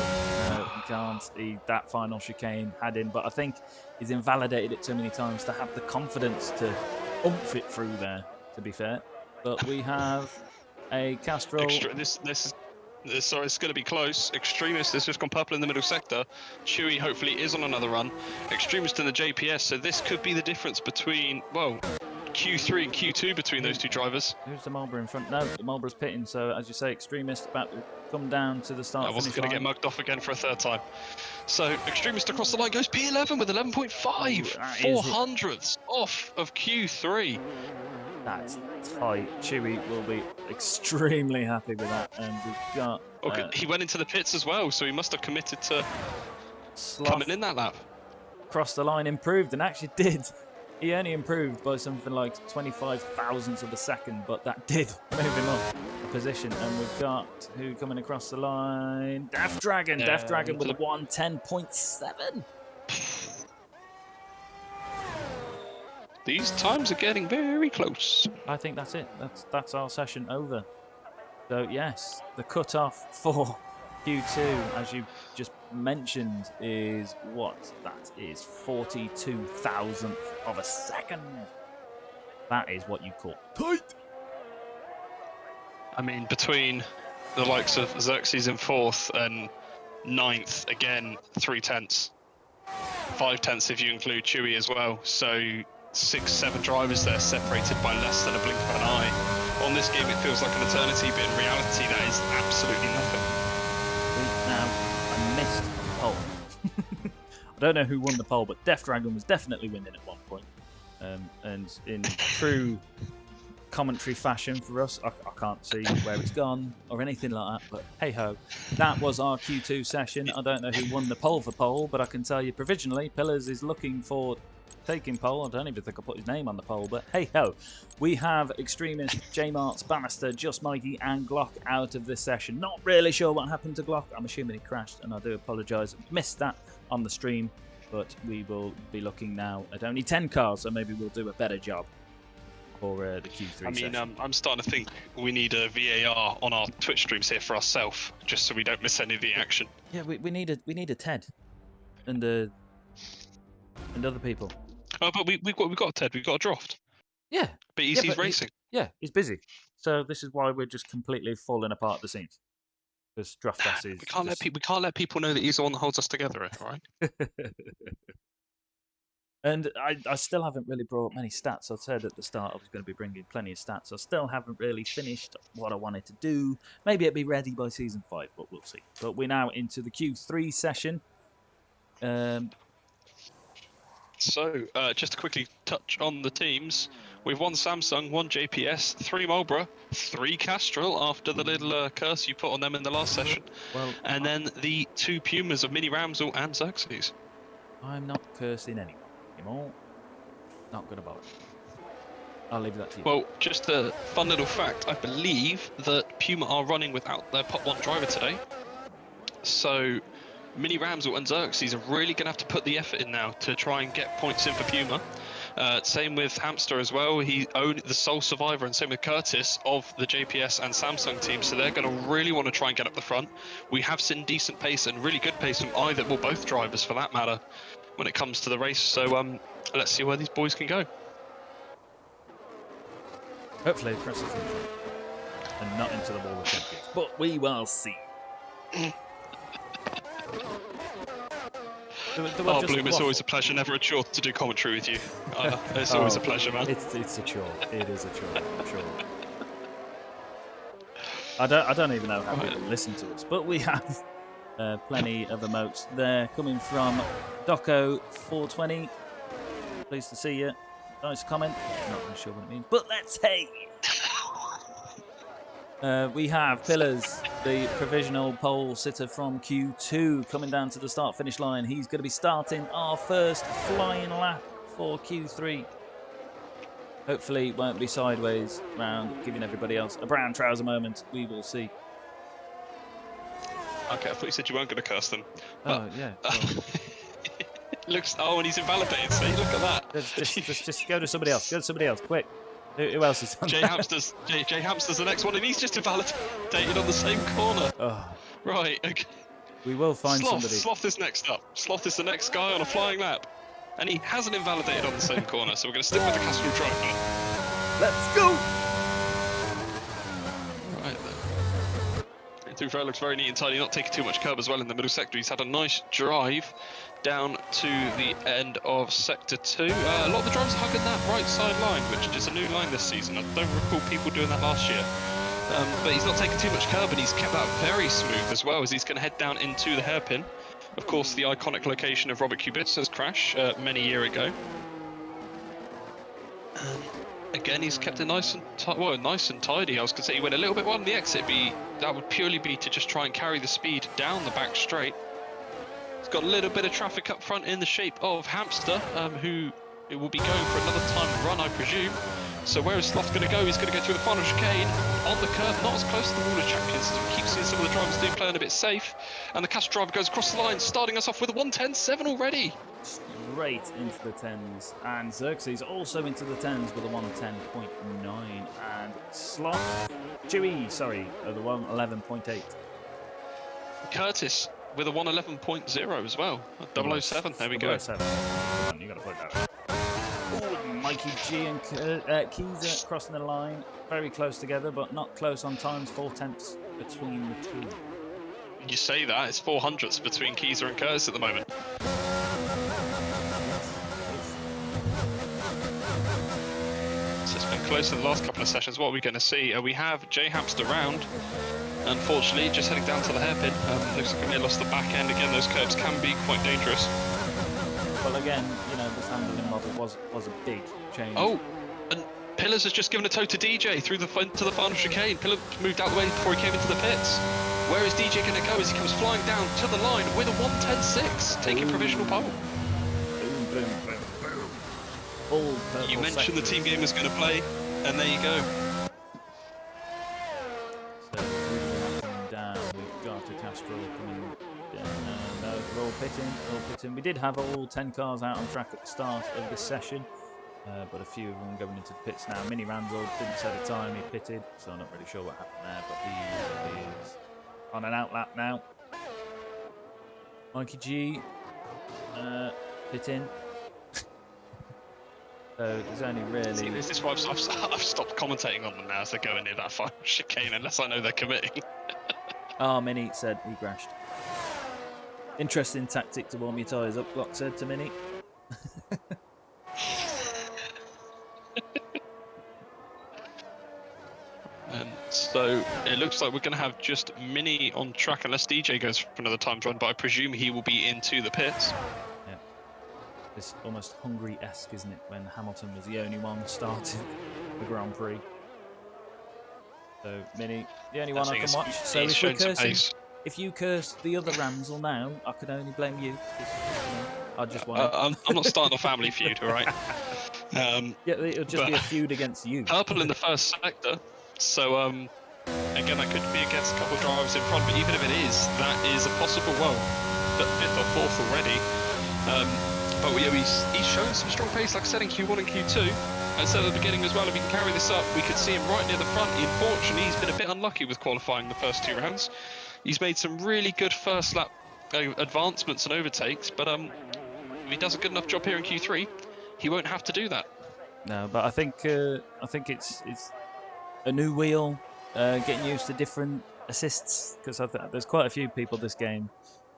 No, he can't. That final chicane had him, but I think he's invalidated it too many times to have the confidence to oomph it through there, to be fair. But we have a Castrol. Sorry, it's going to be close. Extremist has just gone purple in the middle sector. Chewy hopefully is on another run. Extremist in the JPS, so this could be the difference between, well, Q3 and Q2 between those two drivers. Who's the Marlboro in front? No, the Marlboro's pitting, so as you say, Extremist about to come down to the start. I wasn't going to get mugged off again for a third time. So Extremist across the line goes P11 with 11.5. 400ths off of Q3. That's tight. Chewy will be extremely happy with that. And we've got... he went into the pits as well, so he must have committed to coming in that lap. Crossed the line, improved, and actually did. He only improved by something like 25 thousandths of a second, but that did move him up a position. And we've got who coming across the line? Death Dragon. Yeah, Death Dragon with a 1:10.7. These times are getting very close. I think that's it. That's our session over. So yes, the cut-off for Q2, as you just mentioned, is what? That is 42 thousandth of a second. That is what you call tight. I mean, between the likes of Xerxes in 4th and 9th, again, 3 tenths. 5 tenths if you include Chewy as well. So 6-7 drivers there separated by less than a blink of an eye. On this game it feels like an eternity, but in reality that is absolutely nothing. Now, I missed the poll. I don't know who won the poll, but Death Dragon was definitely winning at one point. And in true commentary fashion for us, I can't see where it's gone or anything like that, but hey ho, that was our Q2 session. I don't know who won the poll for poll, but I can tell you provisionally Pillars is looking for taking poll. I don't even think I put his name on the poll, but hey ho, we have Extremist, J-Marts, Bannister, Just Mikey and Glock out of this session. Not really sure what happened to Glock. I'm assuming he crashed, and I do apologise. Missed that on the stream, but we will be looking now at only 10 cars, so maybe we'll do a better job for the Q3 session. I'm starting to think we need a VAR on our Twitch streams here for ourselves, just so we don't miss any of the action. Yeah, we need a Ted and other people. Oh, but we've got a Ted. We've got a Draft. Yeah, but he's racing. He's busy. So this is why we're just completely falling apart at the seams. Because Draft us is. We can't let people know that he's the one that holds us together, right? And I still haven't really brought many stats. I said at the start I was going to be bringing plenty of stats. I still haven't really finished what I wanted to do. Maybe it'll be ready by Season 5, but we'll see. But we're now into the Q3 session. So, just to quickly touch on the teams, We've 1 Samsung, 1 JPS, 3 Marlboro, 3 Castrol after the little curse you put on them in the last session. Well, and then the 2 Pumas of Mini Ramsel and Xerxes. I'm not cursing anyone anymore. Not going to bother. I'll leave that to you. Well, just a fun little fact, I believe that Puma are running without their Pot 1 driver today. So Mini Ramsel and Xerxes are really going to have to put the effort in now to try and get points in for Puma. Same with Hamster as well. He owned the sole survivor, and same with Curtis of the JPS and Samsung team. So they're going to really want to try and get up the front. We have seen decent pace and really good pace from either, well, both drivers for that matter, when it comes to the race. So let's see where these boys can go. Hopefully across the finish line and not into the wall of champions. But we will see. Oh, Bloom, it's always a pleasure. Never a chore to do commentary with you. It's always a pleasure, man. It's a chore. It is a chore. I'm sure. I don't even know how people listen to us, but we have plenty of emotes there coming from Doco420. Pleased to see you. Nice comment. Not really sure what it means, but let's hey. We have Pillars, the provisional pole sitter from Q2, coming down to the start-finish line. He's going to be starting our first flying lap for Q3. Hopefully it won't be sideways round, giving everybody else a brown trouser moment. We will see. Okay, I thought you said you weren't going to curse them. Oh, yeah. Well. Looks. Oh, and he's invalidated. See, look at that. Just go to somebody else. Go to somebody else, quick. Who else is on Jay Hamster's the next one, and he's just invalidated on the same corner. Oh. Right. Okay. We will find somebody. Sloth is next up. Sloth is the next guy on a flying lap, and he hasn't invalidated on the same corner. So we're going to stick with the Castrol driver. Let's go. Right then. Through looks very neat and tidy, not taking too much curb as well in the middle sector. He's had a nice drive down to the end of Sector 2. A lot of the drivers are hugging that right side line, which is a new line this season. I don't recall people doing that last year. But he's not taking too much curb, and he's kept that very smooth as well, as he's going to head down into the hairpin. Of course, the iconic location of Robert Kubica's crash many years ago. Again, he's kept it nice and tidy. I was going to say he went a little bit wide on the exit, but that would purely be to just try and carry the speed down the back straight. He's got a little bit of traffic up front in the shape of Hamster, who will be going for another time run, I presume. So where is Sloth going to go? He's going to go through the final chicane on the curve, not as close to the wall of champions as we keep seeing some of the drivers do, playing a bit safe. And the Castrol driver goes across the line, starting us off with a 1:10.7 already. Straight into the 10s, and Xerxes also into the 10s with a 1:10.9, and Sloth, Chewy, sorry, the 1:11.8. Curtis with a 1:11.0 as well. 007, there we go. 007. Come on, you got to put that. Ooh, Mikey G and Keezer crossing the line, very close together, but not close on times. 4/10 between the two. You say that, it's 400ths between Keezer and Curtis at the moment. So it's been close in the last couple of sessions. What are we going to see? We have Jay Hamster round. Unfortunately, just heading down to the hairpin. Looks like we may have lost the back end. Again, those curbs can be quite dangerous. Well, again, you know, this handling model was a big change. Oh, and Pillars has just given a toe to DJ through to the final chicane. Pillars moved out the way before he came into the pits. Where is DJ going to go as he comes flying down to the line with a 1:10.6, taking provisional pole? Boom, boom, boom, boom. All purple You mentioned the team game was going to play, and there you go. So, coming down, we've got a Castrol coming down. No, they're all pitting. We did have all 10 cars out on track at the start of this session, but a few of them going into the pits now. Mini Ramsel didn't set a time, he pitted, so I'm not really sure what happened there, but he is on an outlap now. Mikey G, pitting. So there's only really... See, this is why I've stopped commentating on them now as they're going near that final chicane, unless I know they're committing. Minnie said he crashed. Interesting tactic to warm your tyres up, Glock said to Minnie. So it looks like we're going to have just Mini on track unless DJ goes for another time run, but I presume he will be into the pits. Yeah. It's almost Hungary-esque, isn't it, when Hamilton was the only one starting the Grand Prix. So, Mini, the only one I can watch. So if we curse him, if you curse the other Ramsel now, I can only blame you. I just want I'm not starting a family feud, all right? Yeah, it'll just be a feud against you. Purple in the first sector, so again, that could be against a couple of drivers in front, but even if it is, that is a possible, well, fifth or fourth already. But yeah, he's shown some strong pace, like I said, in Q1 and Q2. I said at the beginning as well, if he can carry this up, we could see him right near the front. Unfortunately, he's been a bit unlucky with qualifying the first 2 rounds. He's made some really good first lap advancements and overtakes, but if he does a good enough job here in Q3, he won't have to do that. No, but I think it's a new wheel, getting used to different assists, because there's quite a few people this game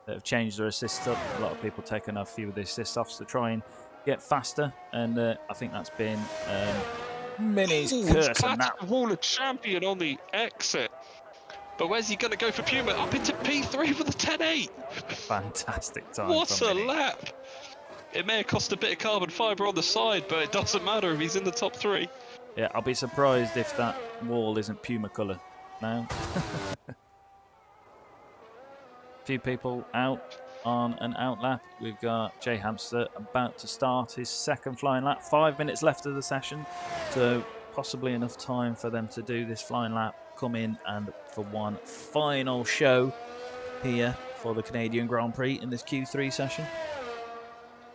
that have changed their assists up. A lot of people taking a few of the assists off to try and get faster, and I think that's been Mini's curse on that. WALA champion on the exit. But where's he going to go for Puma? Up into P3 with a 10.8. Fantastic time. What a lap. It may have cost a bit of carbon fibre on the side, but it doesn't matter if he's in the top 3. Yeah, I'll be surprised if that wall isn't Puma colour now. Few people out on an out lap. We've got Jay Hamster about to start his second flying lap. 5 minutes left of the session, so possibly enough time for them to do this flying lap, come in and for one final show here for the Canadian Grand Prix in this Q3 session.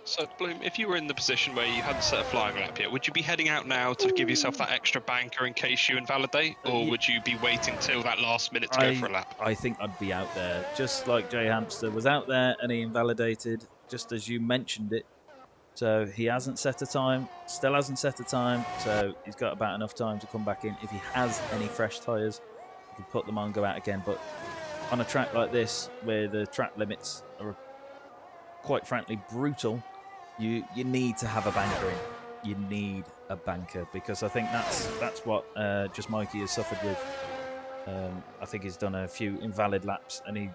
So, Bloom, if you were in the position where you hadn't set a flying lap yet, would you be heading out now to give yourself that extra banker in case you invalidate, or would you be waiting till that last minute to go for a lap? I think I'd be out there, just like Jay Hamster was out there and he invalidated, just as you mentioned it. So he hasn't set a time, still hasn't set a time, so he's got about enough time to come back in. If he has any fresh tyres, he can put them on, go out again. But on a track like this, where the track limits are quite frankly brutal, you need to have a banker in. You need a banker, because I think that's what just Mikey has suffered with. I think he's done a few invalid laps, and he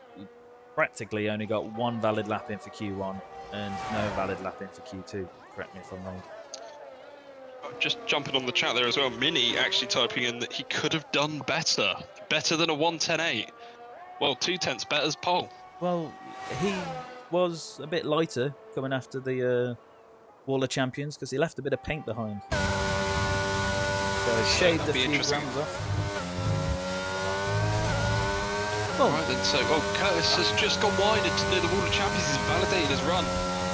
practically only got one valid lap in for Q1 and no valid lap in for Q2. Correct me if I'm wrong. Just jumping on the chat there as well, Mini actually typing in that he could have done better than a 1:10.8. Well, 2/10 better as pole. Well, he was a bit lighter coming after the WALA champions, because he left a bit of paint behind. So he shaved a few grams off. Well, right then, so Curtis has just gone wide into near the WALA champions. He's validated his run,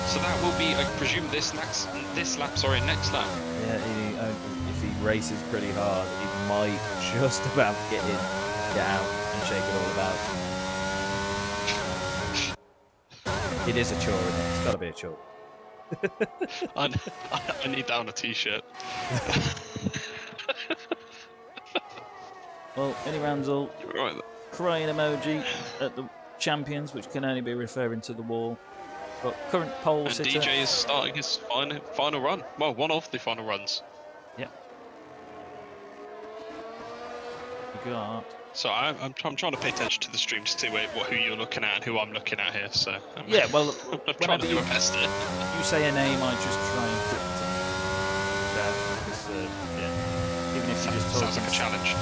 so that will be, I presume, next lap. Yeah, if he races pretty hard, he might just about get out, and shake it all about. It is a chore, isn't it? It's got to be a chore. I need that on a t-shirt. Well, Mini Ramsel, right, crying emoji at the champions, which can only be referring to the wall. But current pole and sitter. DJ is starting his final run. Well, one of the final runs. Yep. We got. So I'm trying to pay attention to the stream to see who you're looking at and who I'm looking at here. So yeah, well, I'm trying to do my best here. You say a name, I just try and put it because even if you just talk, sounds like a challenge.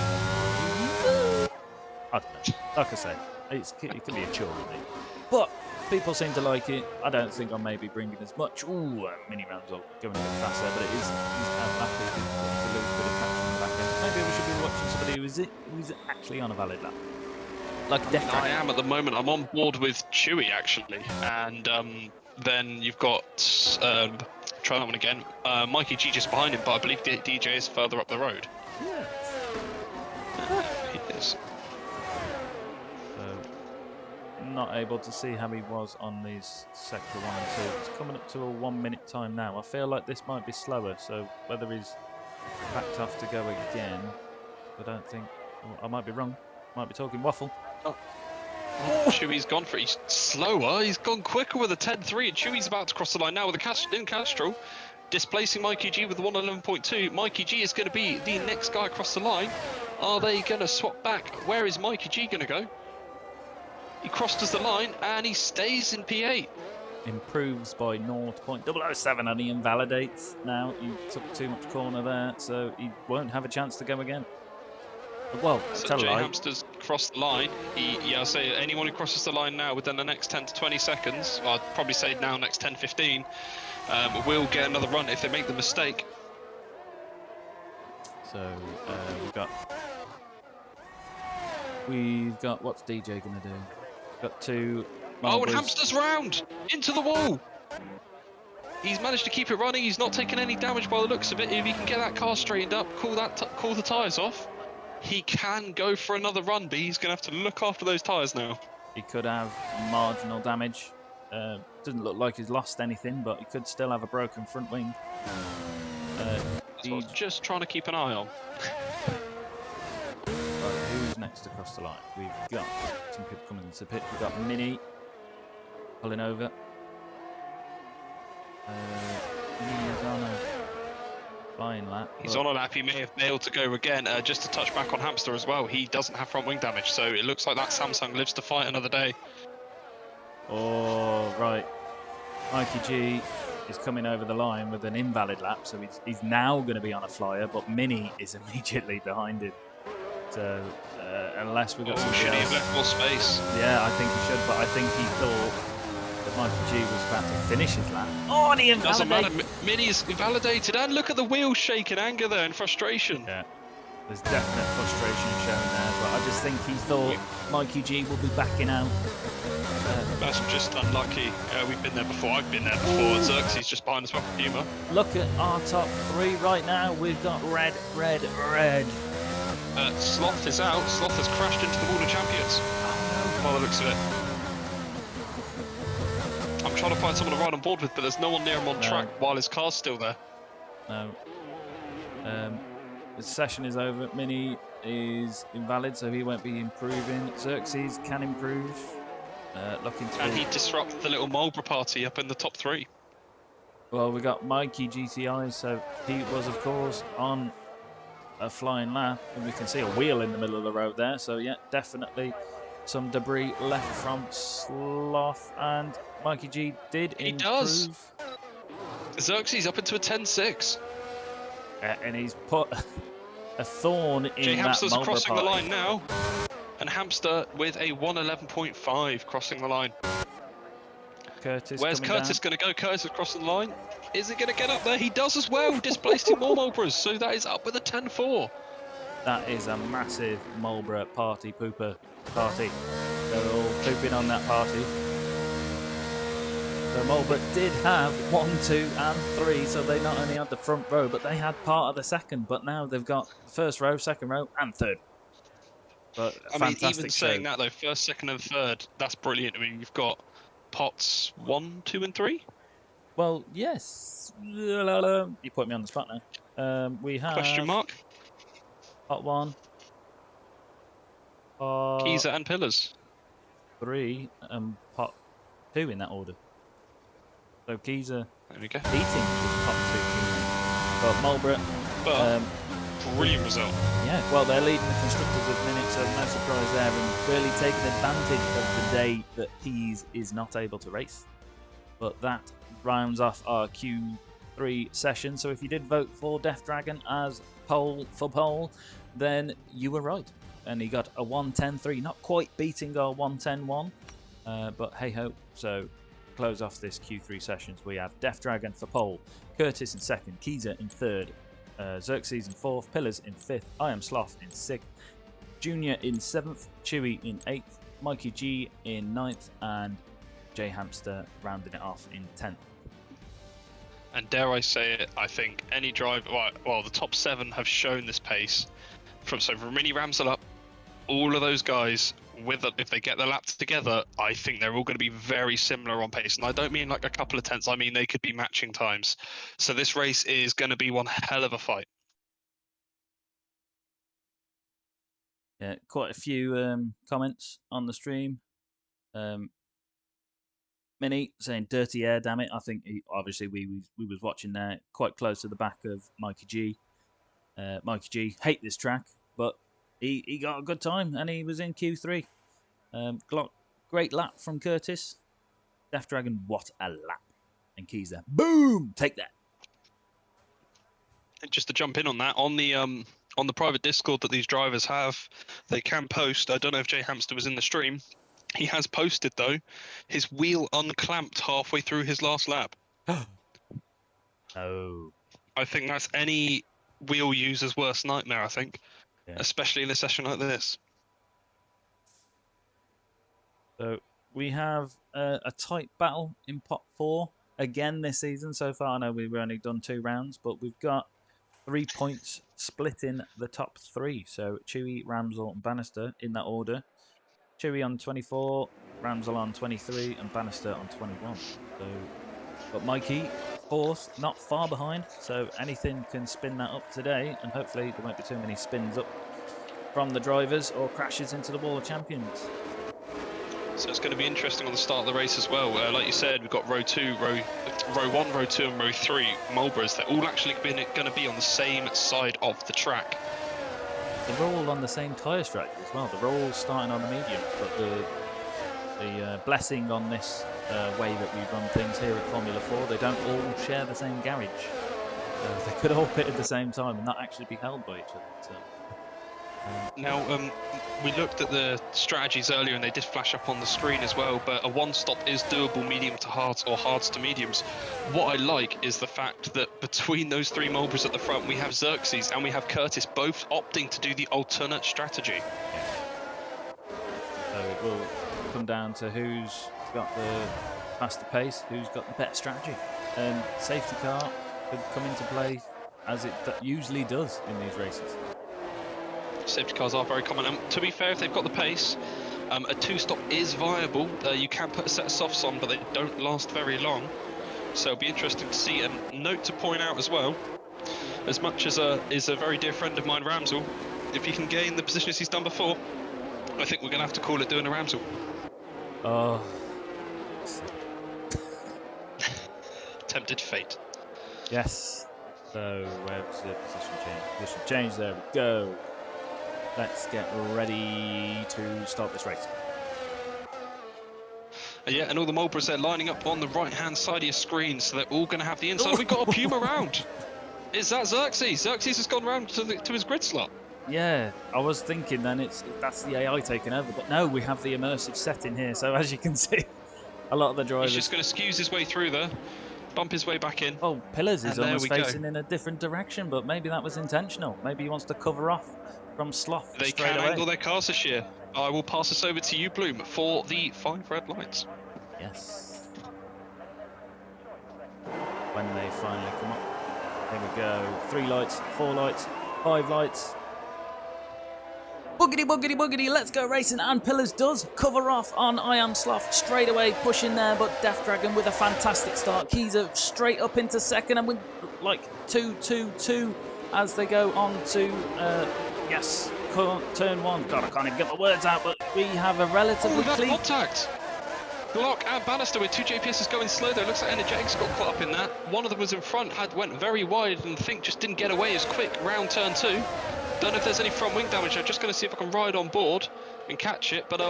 I don't know. Like I say, it can be a chore with me, but people seem to like it. I don't think I'm maybe bringing as much. Ooh, Mini Ramsel going a bit faster, but he's out lap. He's a little bit of catching in the back end. Maybe we should be watching somebody who's actually on a valid lap. Like Death I am at the moment. I'm on board with Chewy actually, and then you've got try that one again. Mikey G just behind him, but I believe DJ is further up the road. Yeah. He is. Not able to see how he was on these sector 1 and 2. It's coming up to a 1 minute time now. I feel like this might be slower, so whether he's backed off to go again, I don't think. I might be wrong. Might be talking waffle. Chewy's gone for it. He's slower. He's gone quicker with a 10.3, and Chewy's about to cross the line now with a Castrol displacing Mikey G with 1:11.2. Mikey G is going to be the next guy across the line. Are they going to swap back? Where is Mikey G going to go? He crossed us the line and he stays in P8. improves by 0.007 and he invalidates now. He took too much corner there, so he won't have a chance to go again. Well, So tell a Jay lie. Hamster's crossed the line. Yeah, I'll say anyone who crosses the line now within the next 10 to 20 seconds, well, I'd probably say now next 10, 15, will get another run if they make the mistake. So we've got what's DJ gonna do? Got two. Oh, and Marlboroughs. Hamster's round into the wall. He's managed to keep it running. He's not taken any damage by the looks of it. If he can get that car straightened up, cool the tyres off, he can go for another run. But he's going to have to look after those tyres now. He could have marginal damage. Doesn't look like he's lost anything, but he could still have a broken front wing. That's what I was just trying to keep an eye on. Right, who's next across the line? We've got some people coming into the pit. We've got Mini pulling over. Mini's on a flying lap. He's on a lap. He may have failed to go again. Just to touch back on Hamster as well, he doesn't have front wing damage, so it looks like that Samsung lives to fight another day. Oh, right. Mikey G is coming over the line with an invalid lap, so he's now going to be on a flyer, but Mini is immediately behind him. So, unless we've got somebody should he else. have left more space? Yeah, I think he should, but I think he thought that Mikey G was about to finish his lap. Oh, and he Doesn't matter. invalidated. Mini's invalidated, and look at the wheels shaking, anger there and frustration. Yeah, there's definite frustration shown there, but I just think he thought Mikey G will be backing out. That's just unlucky. We've been there before. I've been there before. Xerxes just behind us with humour. Look at our top three right now. We've got red. Sloth is out. Sloth has crashed into the wall of champions. By the looks of it. I'm trying to find someone to ride on board with, but there's no one near him on track while his car's still there. No. The session is over. Mini is invalid, so he won't be improving. Xerxes can improve. Looking to. And he disrupted the little Marlborough party up in the top three. Well, we got Mikey GTI, so he was, of course, on a flying lap, and we can see a wheel in the middle of the road there. So yeah, definitely some debris left from Sloth, and Mikey G did improve. He does. Xerxes up into a 10.6. And he's put a thorn in Jay that Hamster's Marlborough crossing party. the line now. And Hamster with a 111.5 crossing the line. Curtis Where's coming Curtis down. going to go? Curtis is crossing the line. Is he going to get up there? He does as well, displacing more Marlboroughs. So that is up with a 10.4. That is a massive Marlborough party pooper party. They're all pooping on that party. So Marlborough did have 1, 2 and 3, so they not only had the front row, but they had part of the second, but now they've got first row, second row and third. But I mean, even saying that though, first, second and third, that's brilliant. I mean, you've got pots 1, 2 and 3. Well, yes. You put me on the spot now. We have... Question mark? Pot 1. Keezer and Pillars. 3 and pot 2 in that order. So Keezer There we go. beating with pot 2. But Marlborough... But brilliant result. Yeah, well, they're leading the constructors with minutes, so no surprise there, and really taking advantage of the day that Pease is not able to race. But that rounds off our Q3 session. So if you did vote for Death Dragon as pole, then you were right. And he got a 110.3, not quite beating our 110.1, but hey ho. So close off this Q3 sessions, we have Death Dragon for pole, Curtis in second, Keezer in third, Xerxes in fourth, Pillars in fifth, I Am Sloth in sixth, Junior in seventh, Chewy in eighth, Mikey G in ninth, and Jay Hamster rounding it off in 10th. And dare I say it, I think any driver, well, the top 7 have shown this pace. From Mini Ramsel up, all of those guys, if they get their laps together, I think they're all going to be very similar on pace. And I don't mean like a couple of tenths, I mean they could be matching times. So this race is going to be one hell of a fight. Yeah, quite a few comments on the stream. Mini saying dirty air, damn it. I think obviously we was watching there quite close to the back of Mikey G. Mikey G hate this track, but he got a good time and he was in Q3. Great lap from Curtis. Death Dragon, what a lap. And Kiza, boom, take that. And just to jump in on that, on the private Discord that these drivers have, they can post. I don't know if Jay Hamster was in the stream. He has posted though his wheel unclamped halfway through his last lap. Oh. I think that's any wheel user's worst nightmare. I think, Yeah. especially in a session like this. So we have a tight battle in pot 4 again this season so far. I know we've only done 2 rounds, but we've got 3 points split in the top 3. So Chewy, Ramsel, and Bannister in that order. Chewy on 24, Ramsel on 23, and Bannister on 21. So, but Mikey, 4th, not far behind. So anything can spin that up today, and hopefully there won't be too many spins up from the drivers or crashes into the Wall of Champions. So it's going to be interesting on the start of the race as well. Like you said, we've got row 2, row 1, row 2, and row 3 Marlboros. They're all actually going to be on the same side of the track. They're all on the same tyre strategy as well. They're all starting on the medium, but the blessing on this way that we run things here at Formula 4, they don't all share the same garage. They could all pit at the same time and not actually be held by each other. So, now, we looked at the strategies earlier and they did flash up on the screen as well, but a one-stop is doable medium to hards or hards to mediums. What I like is the fact that between those 3 Marlboros at the front, we have Xerxes and we have Curtis both opting to do the alternate strategy. So it will come down to who's got the faster pace, who's got the better strategy. And safety car could come into play as it usually does in these races. Safety cars are very common, and to be fair, if they've got the pace, a 2-stop is viable. You can put a set of softs on, but they don't last very long. So it'll be interesting to see. A note to point out as well, as much as is a very dear friend of mine, Ramsel, if he can gain the positions he's done before, I think we're going to have to call it doing a Ramsel. Oh. Tempted fate. Yes. So where's the position change? Position change, there we go. Let's get ready to start this race. Yeah, and all the Marlboros, they're lining up on the right-hand side of your screen, so they're all going to have the inside. We've got a Puma round. Is that Xerxes? Xerxes has gone round to his grid slot. Yeah, I was thinking then that's the AI taking over, but no, we have the immersive setting here. So as you can see, a lot of the drivers. He's just going to excuse his way through there, bump his way back in. Oh, Pillars is and almost facing in a different direction, but maybe that was intentional. Maybe he wants to cover off from Sloth They straight can away. angle their cars this year. I will pass this over to you, Bloom, for the 5 red lights. Yes. When they finally come up. There we go. 3 lights, 4 lights, 5 lights. Boogity, boogity, boogity. Let's go racing. And Pillars does cover off on I Am Sloth straight away, pushing there. But Death Dragon with a fantastic start. Kiza straight up into second, and with like 2-2-2 as they go on to yes, turn 1. God, I can't even get my words out, but we have a relatively clean contact. Glock and Bannister with 2 JPSs going slow there. Looks like Energetics got caught up in that. One of them was in front, went very wide, and I think just didn't get away as quick round turn 2. Don't know if there's any front wing damage. I'm just going to see if I can ride on board and catch it. But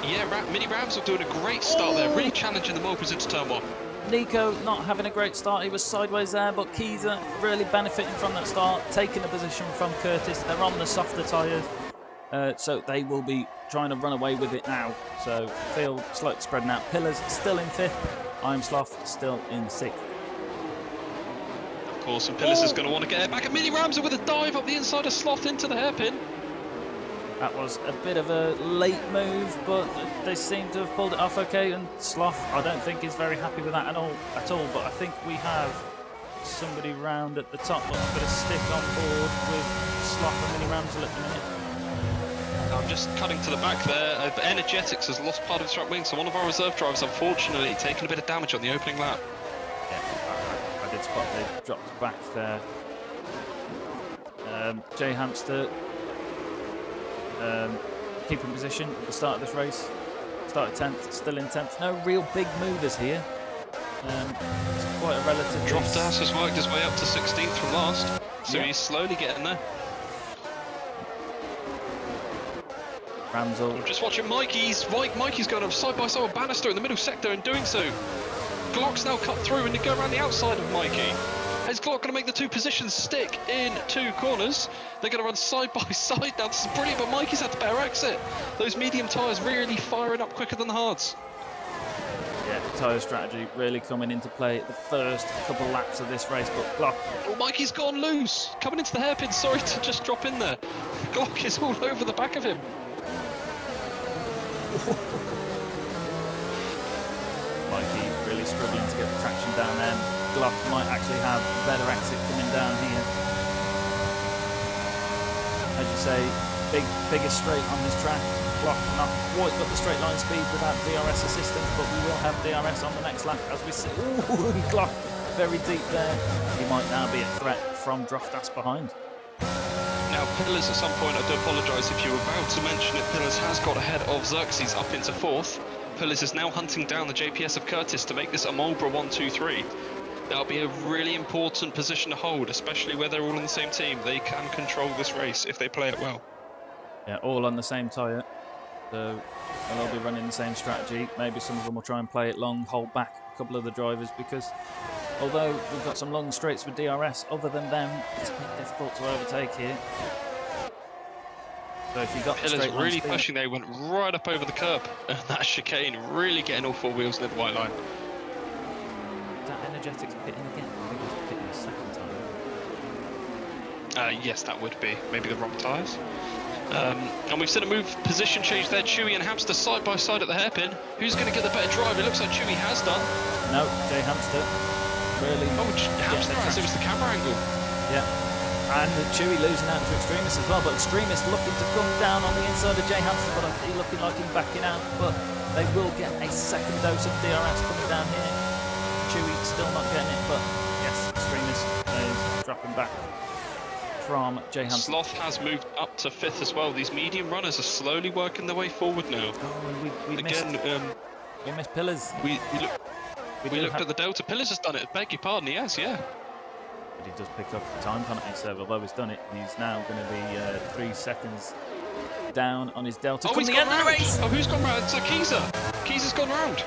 yeah, Mini Rams are doing a great start there, really challenging the Marlboros into turn 1. Nico not having a great start. He was sideways there, but Kiza really benefiting from that start, taking the position from Curtis. They're on the softer tyres, so they will be trying to run away with it now. So field slowly spreading out. Pillars still in 5th. I'm Sloth still in 6th. Of course, and Pillars is going to want to get it back. And Mini Rams with a dive up the inside of Sloth into the hairpin. That was a bit of a late move, but they seem to have pulled it off okay. And Sloth, I don't think is very happy with that at all. But I think we have somebody round at the top. But I'm going to stick on board with Sloth and Mini Ramsel at the minute. I'm just cutting to the back there. Energetics has lost part of his right wing, so one of our reserve drivers, unfortunately, taking a bit of damage on the opening lap. Yeah, I did spot they dropped back there. Jay Hamster keeping position at the start of this race. Started 10th, still in 10th. No real big movers here. It's quite a relative. Droftas has worked his way up to 16th from last, so he's slowly getting there. Ramsel. I'm just watching Mikey's going up side by side with Bannister in the middle sector and doing so. Glock's now cut through and they go around the outside of Mikey. Is Glock going to make the two positions stick in two corners? They're going to run side by side now. This is brilliant, but Mikey's had the better exit. Those medium tyres really firing up quicker than the hards. Yeah, tyre strategy really coming into play the first couple laps of this race, but Glock. Oh, Mikey's gone loose. Coming into the hairpin, sorry to just drop in there. Glock is all over the back of him. Mikey really struggling to get the traction down there. Glock might actually have a better exit coming down here. As you say, biggest straight on this track. Glock not quite got the straight line speed without DRS assistance, but we will have DRS on the next lap as we see. Ooh, Glock very deep there. He might now be a threat from Droftas behind. Now, Pillars at some point, I do apologise if you were about to mention it, Pillars has got ahead of Xerxes up into 4th. Pillars is now hunting down the JPS of Curtis to make this a Marlborough 1-2-3. That'll be a really important position to hold, especially where they're all on the same team. They can control this race if they play it well. Yeah, all on the same tyre, so they'll all be running the same strategy. Maybe some of them will try and play it long, hold back a couple of the drivers, because although we've got some long straights with DRS, other than them, it's been difficult to overtake here. So if you got Pillars really pushing, they went right up over the curb, and that chicane really getting all four wheels near the white line. That Energetics pitting again? I think it's pitting a second time. Yes, that would be maybe the wrong tyres. And we've seen a move position change there. Chewy and Hamster side by side at the hairpin. Who's going to get the better drive? It looks like Chewy has done. No, Jay Hamster. Really? Oh, Hamster has. It was the camera angle. Yeah. And Chewy losing out to Extremis as well, but Extremis looking to come down on the inside of Jay Hamster, but he's looking like him backing out, but they will get a second dose of DRS coming down here. Chewy still not getting it, but yes, Extremis is dropping back from Jay Hamster. Sloth has moved up to 5th as well. These medium runners are slowly working their way forward now. Oh, we again, missed Pillars. We looked at the Delta. Pillars has done it. Beg your pardon, he has, yeah. But he does pick up the time penalty, so although he's done it, he's now going to be 3 seconds down on his Delta. Oh, he's gone round. Oh, who's gone round? It's Akiza. Akiza's gone round.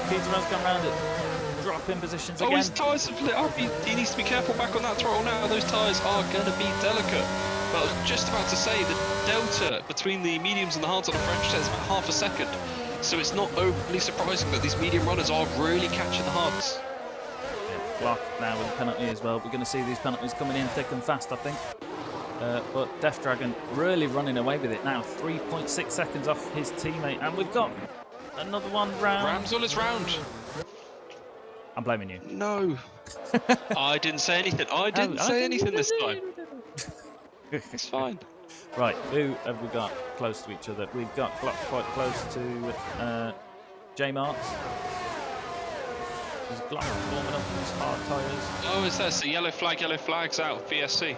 Akiza's gone round it. Drop in positions again. Oh, his tyres have lit up. He needs to be careful back on that throttle now. Those tyres are going to be delicate. But I was just about to say the delta between the mediums and the hards on the French test is about half a second. So it's not overly surprising that these medium runners are really catching the hards. Glock now with a penalty as well. We're going to see these penalties coming in thick and fast, I think. But Death Dragon really running away with it now. 3.6 seconds off his teammate. And we've got another one round. Ramsel is round. I'm blaming you. No. I didn't say anything. I didn't say anything this time. It's fine. Right, who have we got close to each other? We've got Glock quite close to J Marks. Is Glock warming up his hard tyres? Oh, is that the yellow flag's out, VSC.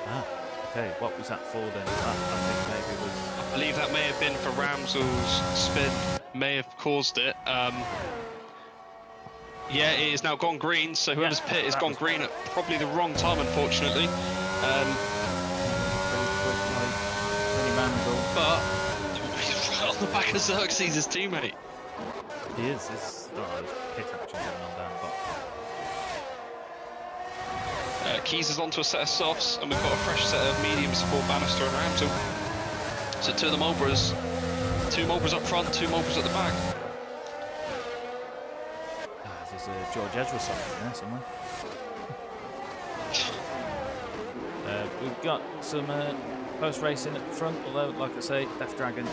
Ah, okay, what was that for then? I think maybe it was... I believe that may have been for Ramsel's spin, may have caused it. Yeah, it is now gone green, so whoever's pit has gone green at probably the wrong time, unfortunately. But he's right on the back of Xerxes, his teammate. He is. His pit action going on down the bottom. Keys is onto a set of softs, and we've got a fresh set of mediums for Bannister and Ramsel. So two of the Marlboroughs, 2 Marlboroughs up front, 2 Marlboroughs at the back. There's a George Edgeworth song in there somewhere. We've got some post-racing at the front, although, like I say, Death Dragon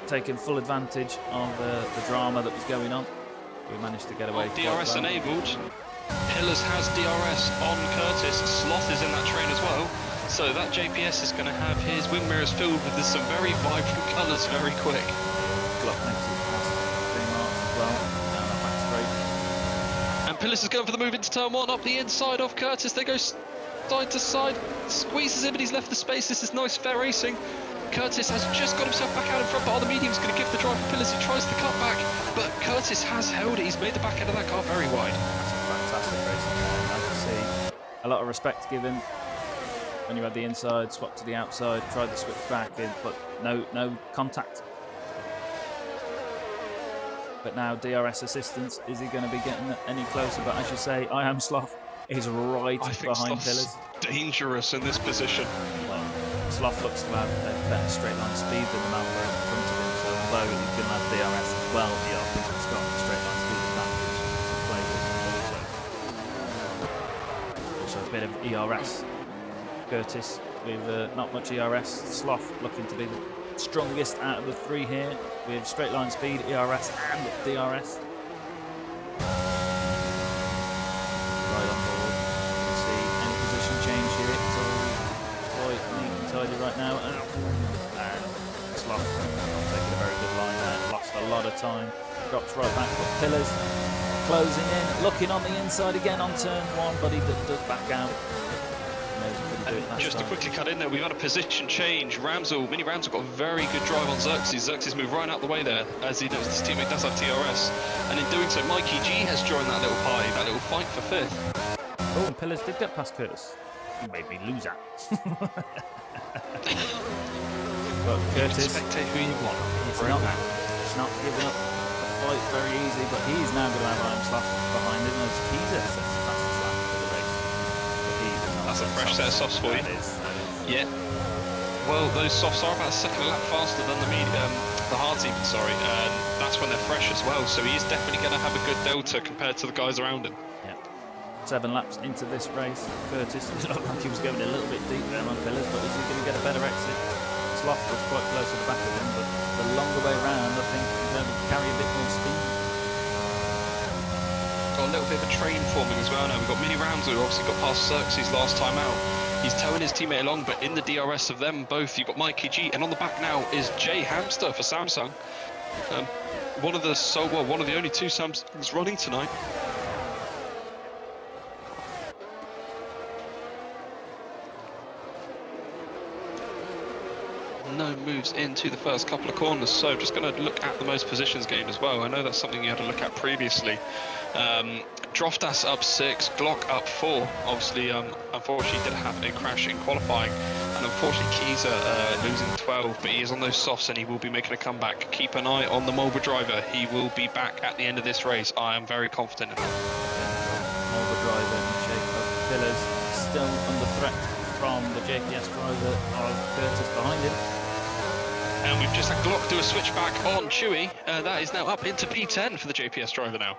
taking full advantage of the drama that was going on. We managed to get away. DRS enabled. Pillars has DRS on Curtis. Sloth is in that train as well. So that JPS is going to have his wing mirrors filled with some very vibrant colours very quick. Glock makes it past as well, down that back straight. And Pillars is going for the move into turn 1, up the inside of Curtis. They go side to side, squeezes him, but he's left the space. This is nice, fair racing. Curtis has just got himself back out in front, but the medium's going to give the drive for Pillars. He tries to cut back, but Curtis has held it. He's made the back end of that car very wide. That's a fantastic racing. Nice to see. A lot of respect given. when you had the inside, swap to the outside, try the switch back in, but no contact. But now DRS assistance, is he going to be getting any closer? But as you say, I Am Sloth is right behind Pillars. Dangerous in this position. Well, Sloth looks to have a better straight line speed than the man in front of him, so although he's going to have DRS as well, I think he's got a straight line speed advantage to play with. Also a bit of ERS. Curtis with not much ERS. Sloth looking to be the strongest out of the three here with straight line speed, ERS and DRS. Right on board. You can see any position change here. It's all quite neat and tidy right now. And Sloth taking a very good line there. Lost a lot of time. Drops right back. But Pillars closing in, looking on the inside again on turn one, but he does back out. Just to quickly cut in there, we've had a position change. Mini Ramsel got a very good drive on Xerxes. Xerxes moved right out the way there, as he knows his teammate does have TRS. And in doing so, Mikey G has joined that little pie, that little fight for fifth. Oh, and Pillars did get past Curtis. You made me lose that. But Curtis, spectate who you want. It's not giving up the fight very easy, but he's now going to have Iron Sloth behind him as Keezer sets the fastest lap for the race. That's a fresh set of softs for you. That is. Yeah. Well, those softs are about a second a lap faster than the hards even, sorry. And that's when they're fresh as well. So he is definitely going to have a good delta compared to the guys around him. Yeah. 7 laps into this race. Curtis looked like he was going a little bit deep there on Pillars, but is he going to get a better exit? Sloth was quite close to the back of him, but the longer way round, I think he's going to carry a bit more speed. Got a little bit of a train forming as well now. We've got Mini Ramsel, who obviously got past Xerxes last time out. He's towing his teammate along, but in the DRS of them both, you've got Mikey G, and on the back now is Jay Hamster for Samsung. One of the only two Samsungs running tonight. No moves into the first couple of corners, so just going to look at the most positions gained as well. I know that's something you had to look at previously. Droftas up 6, Glock up 4. Obviously, unfortunately, did have a crash in qualifying, and unfortunately, Keezer losing 12, but he is on those softs and he will be making a comeback. Keep an eye on the Mulber driver. He will be back at the end of this race. I am very confident in that. Mulber driver in shape of Pillars, still under threat from the JPS driver of Curtis behind him. And we've just had Glock do a switchback on Chewy. That is now up into P10 for the JPS driver now.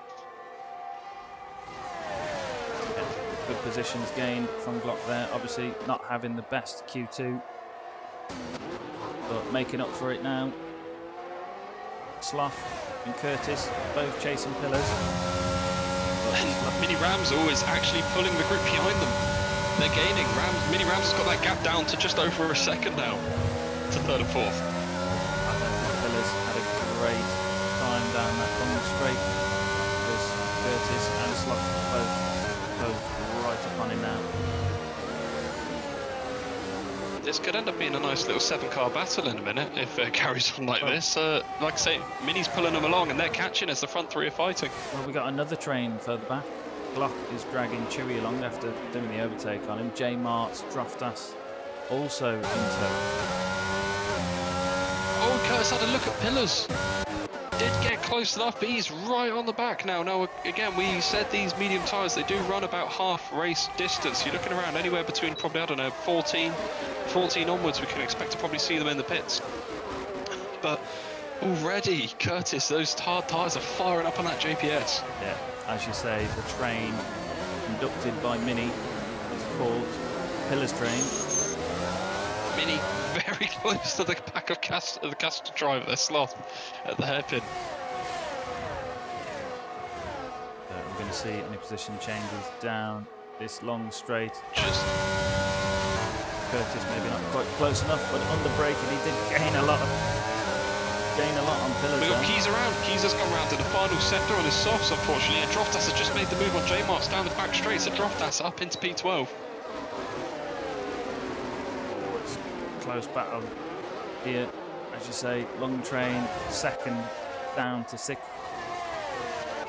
Good positions gained from Glock there. Obviously not having the best Q2, but making up for it now. Sloth and Curtis both chasing Pillars. Mini Ramsel is actually pulling the group behind them. They're gaining. Mini Ramsel's got that gap down to just over a second now, to third and fourth. Pillars had a great time down that long straight. There's Curtis and Sloth both right up on him now. This could end up being a nice little 7-car battle in a minute if it carries on like this. Like I say, Mini's pulling them along and they're catching as the front three are fighting. Well, we got another train further back. Glock is dragging Chewy along after doing the overtake on him. J Mart's Droftas also in tow. Oh, Curtis had a look at Pillars. Did get close enough, but he's right on the back now. Now, again, we said these medium tyres, they do run about half race distance. You're looking around anywhere between probably, I don't know, 14 onwards. We can expect to probably see them in the pits. But already, Curtis, those hard tyres are firing up on that JPS. Yeah, as you say, the train conducted by Mini is called Pillars Train. Mini very close to the back of the Castor driver, their Sloth at the hairpin. We're going to see any position changes down this long straight. Just Curtis maybe not quite close enough, but under braking he did gain a lot on Pillars. We got Keys around. Keys has come around to the final sector on his softs, unfortunately, and Droftas has just made the move on J-Marks down the back straight, so Droftas up into P12. Close battle here, as you say. Long train, second down to 6.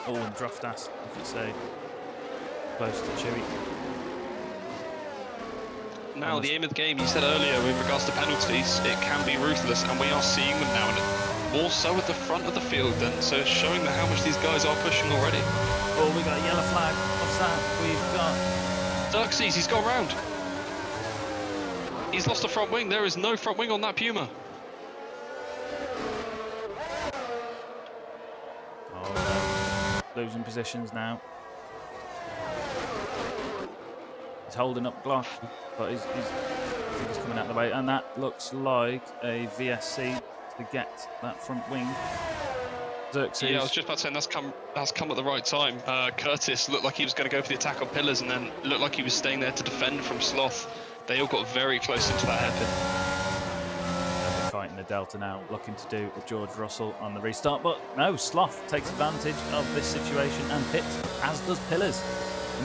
Oh, and Droftas, as you say, close to Chewy. Now, the aim of the game, you said earlier, with regards to penalties, it can be ruthless, and we are seeing them now, and more so at the front of the field, then, so it's showing that how much these guys are pushing already. Oh, we got a yellow flag. What's that? We've got... Xerxes, he's gone round. He's lost a front wing. There is no front wing on that Puma. Oh, no. Losing positions now. He's holding up Glock, but I think he's coming out of the way, and that looks like a VSC to get that front wing. Xerxes. Yeah, I was just about to say that's come at the right time. Curtis looked like he was going to go for the attack on Pillars, and then looked like he was staying there to defend from Sloth. They all got very close into that hairpin. They're fighting the Delta now, looking to do a George Russell on the restart, but no, Sloth takes advantage of this situation and pits, as does Pillars.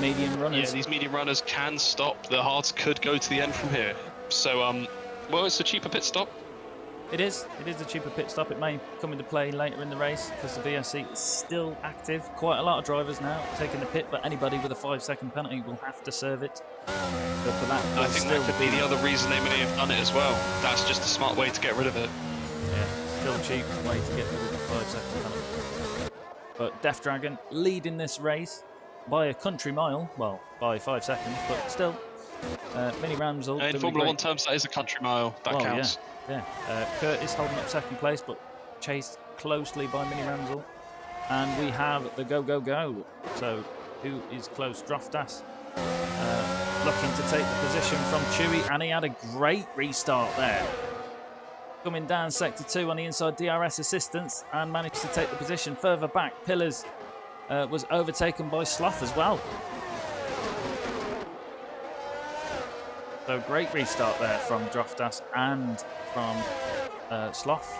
Medium runners. Yeah, these medium runners can stop. The hards could go to the end from here. So, well, it's a cheaper pit stop. It is a cheaper pit stop. It may come into play later in the race because the VSC is still active. Quite a lot of drivers now taking the pit, but anybody with a 5-second penalty will have to serve it. But for that, I think that could be the other reason they may have done it as well. That's just a smart way to get rid of it. Yeah, still a cheap way to get rid of the 5-second penalty. But Death Dragon leading this race by a country mile, well, by 5 seconds, but still, Mini Ramsel. In Formula 1 terms, that is a country mile. That counts. Yeah. Curtis holding up second place, but chased closely by Mini Ramsel. And we have the go. So, who is close? Droftas looking to take the position from Chewy, and he had a great restart there. Coming down sector 2 on the inside, DRS assistance, and managed to take the position further back. Pillars was overtaken by Sloth as well. So great restart there from Droftas and from Sloth.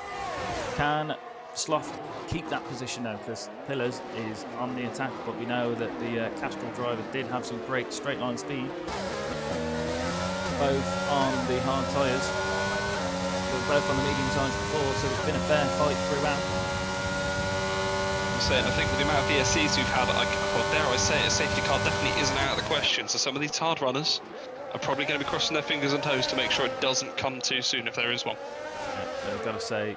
Can Sloth keep that position now? Because Pillars is on the attack, but we know that the Castrol driver did have some great straight line speed, both on the hard tyres, but both on the medium tyres before, so it's been a fair fight throughout. And I think with the amount of VSCs we've had, dare I say it, a safety car definitely isn't out of the question. So some of these hard runners are probably going to be crossing their fingers and toes to make sure it doesn't come too soon if there is one. Yeah, I've got to say,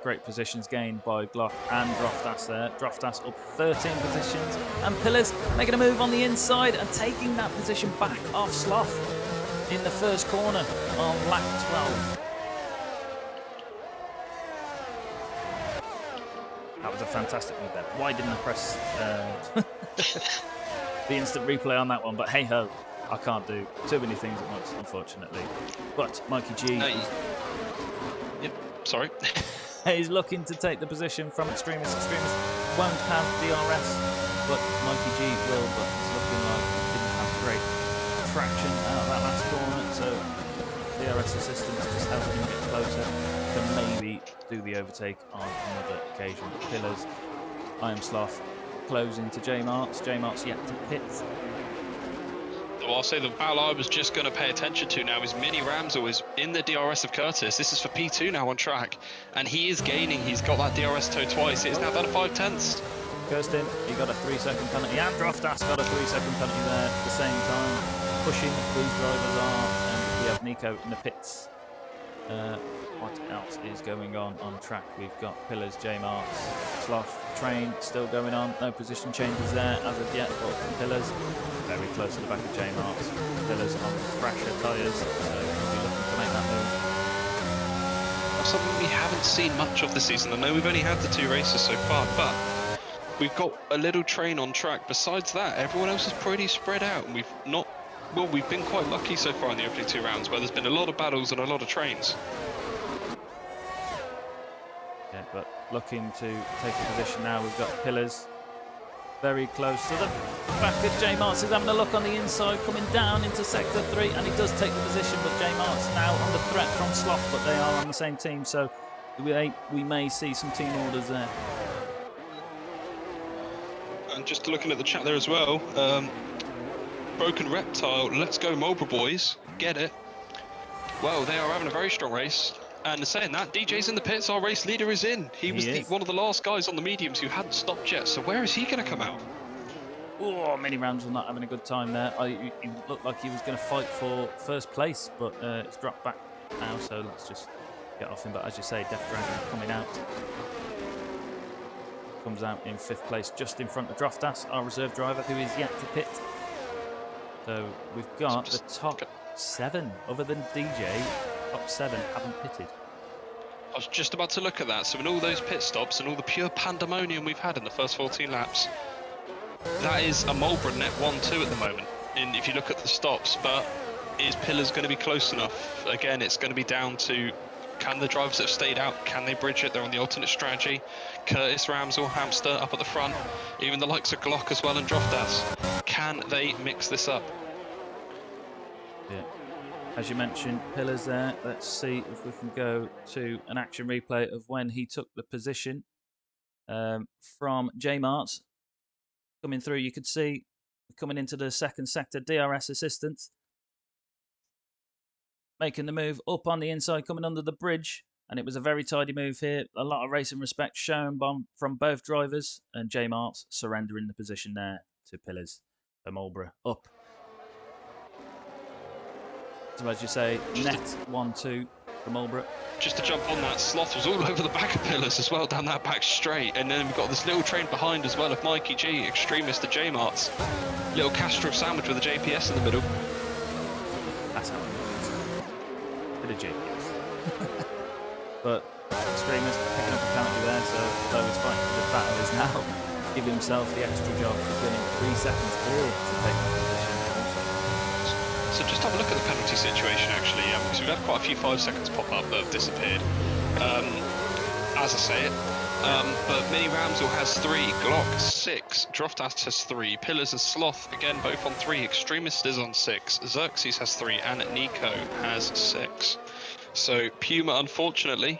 great positions gained by Glock and Droftas there. Droftas up 13 positions, and Pillars making a move on the inside and taking that position back off Sloth in the first corner on lap 12. That was a fantastic move there. Why didn't I press the instant replay on that one? But hey ho, I can't do too many things at once, unfortunately. But Mikey G sorry. is looking to take the position from Extremis. Extremis won't have DRS, but Mikey G will. But it's looking like he didn't have great traction out of that last corner, so DRS assistance just helping him get closer to maybe do the overtake on another occasion. Pillars, I am Sloth, closing to J Marks. J Marks yet to pit. Well, I'll say the battle I was just going to pay attention to now is Mini Ramsel is in the DRS of Curtis. This is for P2 now on track, and he is gaining. He's got that DRS toe twice. It's now down to 5/10. Kirsten, he got a 3-second penalty, and Droftas got a 3-second penalty there at the same time, pushing these drivers off, and we have Nico in the pits. What else is going on track? We've got Pillars, J Marks, Sloth, train still going on. No position changes there as of yet, but Pillars very close to the back of J Marks. Pillars on fresher tyres, so he'll be looking to make that move. That's something we haven't seen much of this season. I know we've only had the 2 races so far, but we've got a little train on track. Besides that, everyone else is pretty spread out, and we've been quite lucky so far in the opening 2 rounds, where there's been a lot of battles and a lot of trains. Yeah, but looking to take a position now. We've got Pillars very close to the back of J Marks. Is having a look on the inside, coming down into sector 3, and he does take the position, but J Marks now under threat from Sloth, but they are on the same team, so we may see some team orders there. And just looking at the chat there as well, Broken Reptile, let's go Marlboro boys, get it. Well, they are having a very strong race. And saying that, DJ's in the pits, our race leader is in. He was one of the last guys on the mediums who hadn't stopped yet, so where is he going to come out? Oh, Mini Rams was not having a good time there. He looked like he was going to fight for first place, but it's dropped back now, so let's just get off him. But as you say, Death Dragon coming out. Comes out in 5th place, just in front of Droftas, our reserve driver, who is yet to pit. So we've got the top 7, other than DJ, top 7 haven't pitted. I was just about to look at that. So in all those pit stops and all the pure pandemonium we've had in the first 14 laps, that is a Marlborough net 1-2 at the moment. And if you look at the stops, but is Pillars going to be close enough? Again, it's going to be down to, can the drivers that have stayed out, can they bridge it? They're on the alternate strategy. Curtis, Ramsell, Hamster up at the front. Even the likes of Glock as well and Droftas. Can they mix this up? Yeah. As you mentioned, Pillars there. Let's see if we can go to an action replay of when he took the position from J Marts. Coming through, you could see coming into the 2nd sector, DRS assistance. Making the move up on the inside, coming under the bridge. And it was a very tidy move here. A lot of racing respect shown from both drivers. And J Marts surrendering the position there to Pillars. So Marlborough up. So as you say, net 1-2 for Marlborough. Just to jump on that, Sloth was all over the back of Pillars as well, down that back straight. And then we've got this little train behind as well of Mikey G, Extremist to J Marts. Little Castro sandwich with a JPS in the middle. That's how it works. Bit of JPS. But Extremist picking up a penalty there, so though he's fighting for the battle is now giving himself the extra job of getting 3 seconds clear to take the position. So just have a look at the penalty situation actually, because we've had quite a few 5 seconds pop up that have disappeared, as I say it. But Mini Ramsell has 3, Glock 6, Droftas has 3, Pillars and Sloth again both on 3, Extremist is on 6, Xerxes has 3, and Nico has 6. So Puma unfortunately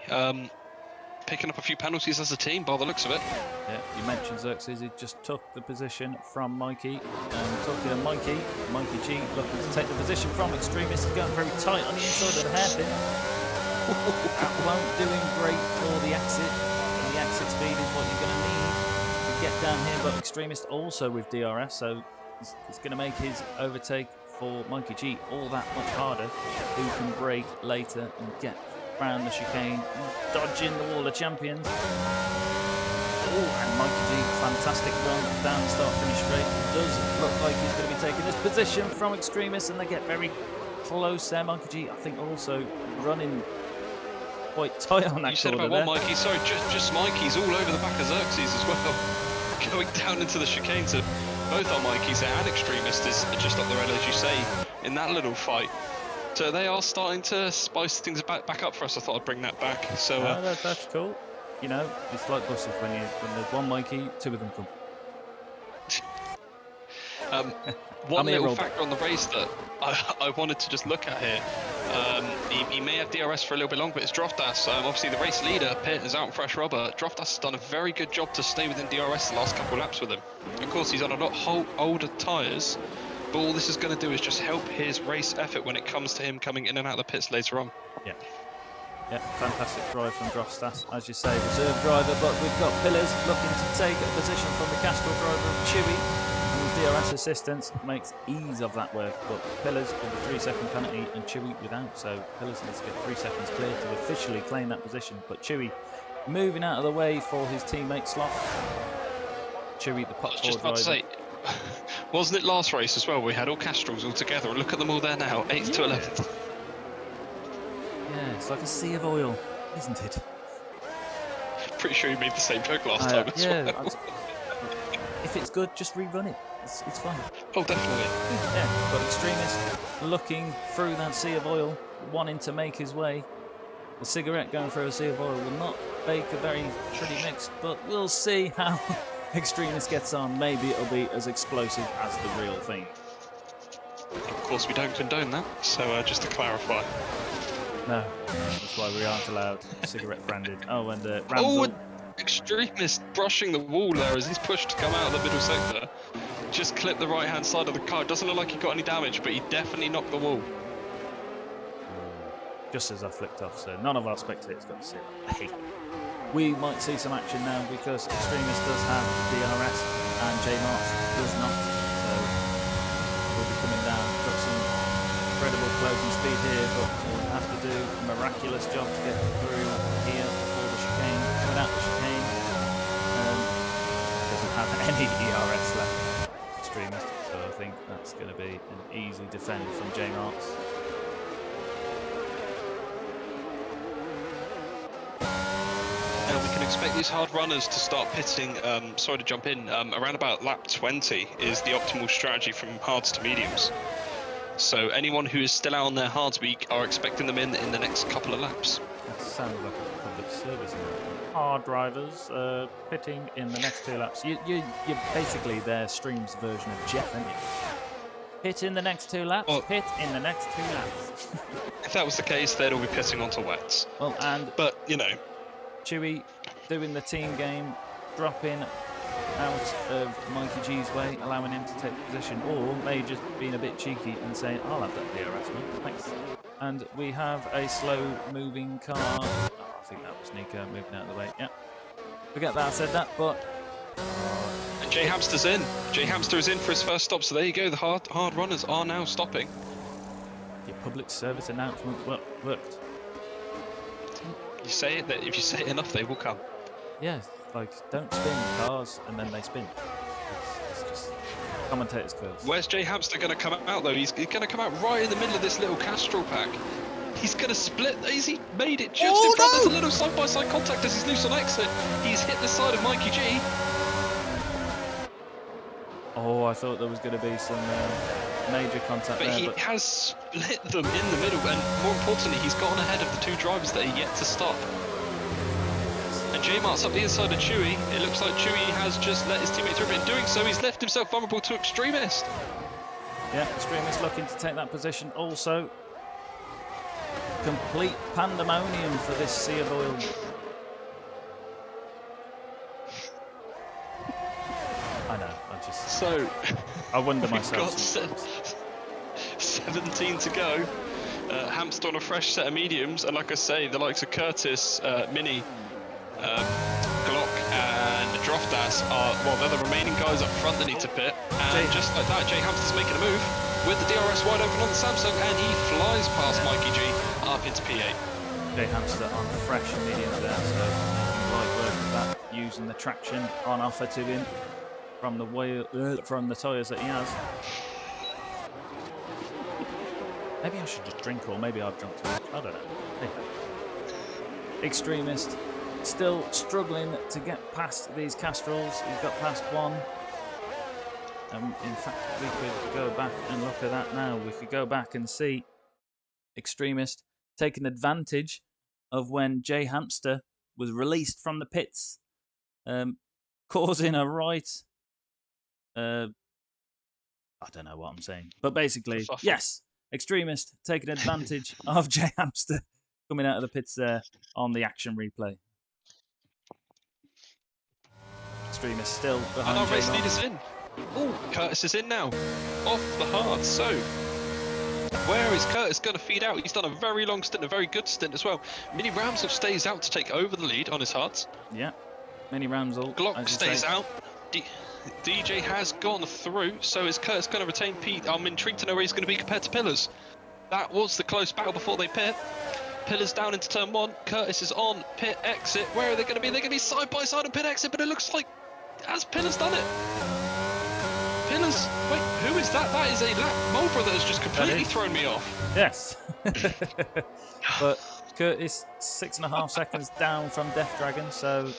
picking up a few penalties as a team by the looks of it. Yeah, you mentioned Xerxes, he just took the position from Mikey. Talking to Mikey G looking to take the position from Extremist, going very tight on the inside of the hairpin. That won't do him great for the exit. And the exit speed is what you're going to need to get down here, but Extremist also with DRS, so it's going to make his overtake for Mikey G all that much harder. Who can brake later and get around the chicane, dodging the wall of champions. Oh, and Mikey G, fantastic run down the start finish straight. Does look like he's going to be taking this position from Extremist, and they get very close there. Mikey G, I think, also running quite tight on that. You said about one Mikey, sorry, just Mikey's all over the back of Xerxes as well. Going down into the chicane to both our Mikeys there, and Extremist is just up the road, as you say, in that little fight. So they are starting to spice things back up for us. I thought I'd bring that back. So that's cool. You know, it's like buses when there's one Mikey, 2 of them come. One little factor on the race that I wanted to just look at here. He may have DRS for a little bit longer, but it's Droftas. Obviously, the race leader, Pitt, is out in fresh rubber. Droftas has done a very good job to stay within DRS the last couple of laps with him. Of course, he's on a lot older tyres, but all this is going to do is just help his race effort when it comes to him coming in and out of the pits later on. Yeah. Yeah, fantastic drive from Droftas. As you say, reserve driver, but we've got Pillars looking to take a position from the Castrol driver of Chewy. DRS assistance makes ease of that work, but Pillars with a 3-second penalty and Chewy without, so Pillars needs to get 3 seconds clear to officially claim that position. But Chewy moving out of the way for his teammate Sloth. Chewy, the pot just about to say, wasn't it last race as well? We had all Castrals all together, and look at them all there now, 8th to 11th. Yeah, it's like a sea of oil, isn't it? Pretty sure you made the same joke last time as well. If it's good, just rerun it. It's fun. Oh, definitely. Yeah, but Extremist looking through that sea of oil, wanting to make his way. The cigarette going through a sea of oil will not make a very pretty mix, but we'll see how Extremist gets on. Maybe it'll be as explosive as the real thing. Of course, we don't condone that, so just to clarify. No, that's why we aren't allowed cigarette branded. Oh, and Ramsell. Oh, Extremist brushing the wall there as he's pushed to come out of the middle sector. Just clipped the right-hand side of the car. It doesn't look like he got any damage, but he definitely knocked the wall. Just as I flicked off, so none of our spectators got to see it. Hey. We might see some action now because Extremist does have DRS and J Marks does not. will be coming down. Got some incredible closing speed here, but we'll have to do a miraculous job to get through here before the chicane. Coming out the chicane. Doesn't have any ERS left, Extremist, so I think that's going to be an easy defend from J Marks. We can expect these hard runners to start pitting, sorry to jump in, around about lap 20 is the optimal strategy from hards to mediums. So anyone who is still out on their hards, we are expecting them in the next couple of laps. That sounds like a public service announcement. Hard drivers pitting in the next 2 laps. You're basically their stream's version of Jeff, aren't you? Pit in the next 2 laps, well, pit in the next 2 laps. If that was the case, they'd all be pitting onto wets. Well, but, you know. Chewy doing the team game, dropping out of Mikey G's way, allowing him to take position, or may just being a bit cheeky and saying, I'll have that DRS, man, thanks. And we have a slow-moving car. Oh, I think that was Nico moving out of the way. Yeah, forget that I said that, but... And J Hamster's in. J Hamster is in for his first stop, so there you go. The hard runners are now stopping. Your public service announcement worked. You say it, that if you say it enough, they will come. Yeah, like, don't spin cars and then they spin. It's just commentator's curse. Where's J Hamster going to come out, though? He's going to come out right in the middle of this little Castrol pack. He's going to split. Has he made it just in front? There's a little side-by-side contact as he's loose on exit. He's hit the side of Mikey G. Oh, I thought there was going to be some major contact but there. He has split them in the middle, and more importantly, he's gone ahead of the 2 drivers that are yet to stop. And J-Mart's up the inside of Chewy. It looks like Chewy has just let his teammate through, but in doing so, he's left himself vulnerable to Extremist. Yeah, Extremist looking to take that position also. Complete pandemonium for this sea of oil. I know, So, I wonder we've myself. got 17 to go. Hamster on a fresh set of mediums, and like I say, the likes of Curtis, Mini, Glock, and Droftas are, well, they're the remaining guys up front that need to pit. And just like that, J Hamster's making a move with the DRS wide open on the Samsung, and he flies past Mikey G up into P8. J Hamster on fresh mediums there, so light work with that, using the traction on offer to him from the wheel, from the tyres that he has. Maybe I should just drink, or maybe I've drunk too much. I don't know. Hey. Extremist still struggling to get past these Castrals. He's got past one. In fact, we could go back and look at that now. We could go back and see Extremist taking advantage of when J Hamster was released from the pits, causing a right. I don't know what I'm saying, but basically, yes, Extremist taking advantage of J Hamster coming out of the pits there on the action replay. Extremist still behind. And our race leader's in. Oh, Curtis is in now, off the hard. So, where is Curtis going to feed out? He's done a very long stint, a very good stint as well. Mini Ramsel stays out to take over the lead on his hards. Yeah, Mini Ramsel. Glock stays out. DJ has gone through, so is Curtis going to retain Pete? I'm intrigued to know where he's going to be compared to Pillars. That was the close battle before they pit. Pillars down into turn 1. Curtis is on pit exit. Where are they going to be? They're going to be side by side on pit exit, but it looks like has Pillars done it? Pillars? Wait, who is that? That is a lap Mulbra that has just completely thrown me off. Yes. But Curtis 6.5 seconds down from Death Dragon, so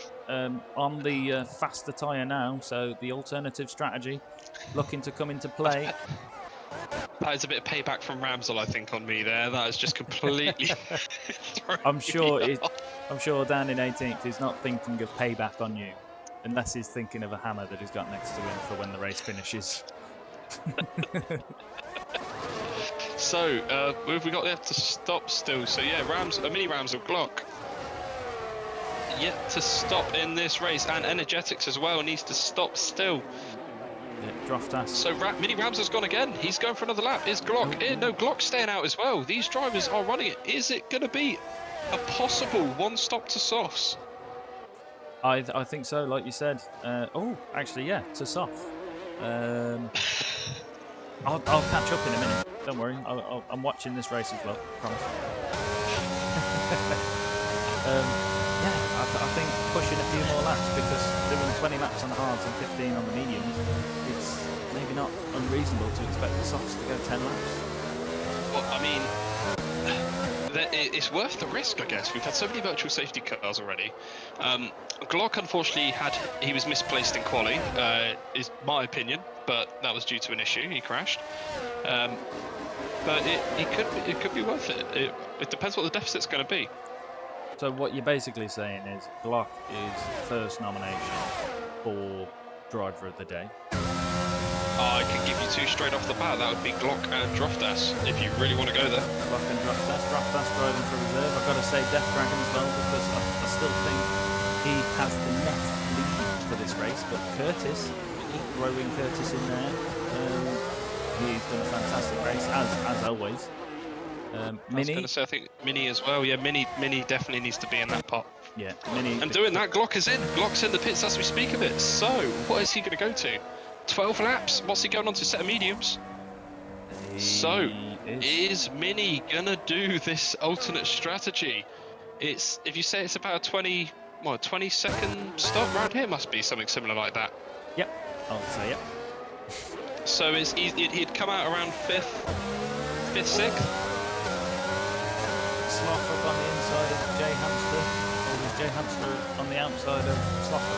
on the faster tyre now, so the alternative strategy looking to come into play. That is a bit of payback from Ramsel, I think, on me there. That is just completely I'm sure down in 18th he's not thinking of payback on you, unless he's thinking of a hammer that he's got next to him for when the race finishes. So, who have we got there to stop still? So yeah, Mini Ramsel, Glock yet to stop in this race, and Energetics as well needs to stop still. Yeah, Droftas. So Mini Ramsel's gone again. He's going for another lap. Is Glock in? No, Glock's staying out as well. These drivers are running it. Is it going to be a possible one stop to softs? I think so, like you said. Oh, actually, yeah, to soft. I'll catch up in a minute. Don't worry. I'm watching this race as well. Promise. Yeah, I think pushing a few more laps, because doing 20 laps on the hards and 15 on the mediums, it's maybe not unreasonable to expect the softs to go 10 laps. Well, I mean, it's worth the risk, I guess. We've had so many virtual safety cars already. Glock, unfortunately, he was misplaced in quali, is my opinion, but that was due to an issue. He crashed. But it could be worth it. It depends what the deficit's going to be. So what you're basically saying is Glock is first nomination for driver of the day. I can give you two straight off the bat. That would be Glock and Droftas, if you really want to go there. Glock and Droftas driving for reserve. I've got to say Death Dragon as well, because I still think he has the net lead for this race. But Curtis, throwing Curtis in there, he's done a fantastic race, as always. I was going to say, I think Mini as well. Yeah, Mini definitely needs to be in that pot. Yeah, Mini. And doing that, Glock is in. Glock's in the pits as we speak of it. So, what is he going to go to? 12 laps. What's he going on to? Set of mediums. So, is Mini going to do this alternate strategy? It's, if you say it's about a 20-second stop round here, must be something similar like that. Yep, I'll say yep. So he'd come out around 5th, 6th. Sloth up on the inside of Jay Hamster, or was Jay Hamster on the outside of Sloth?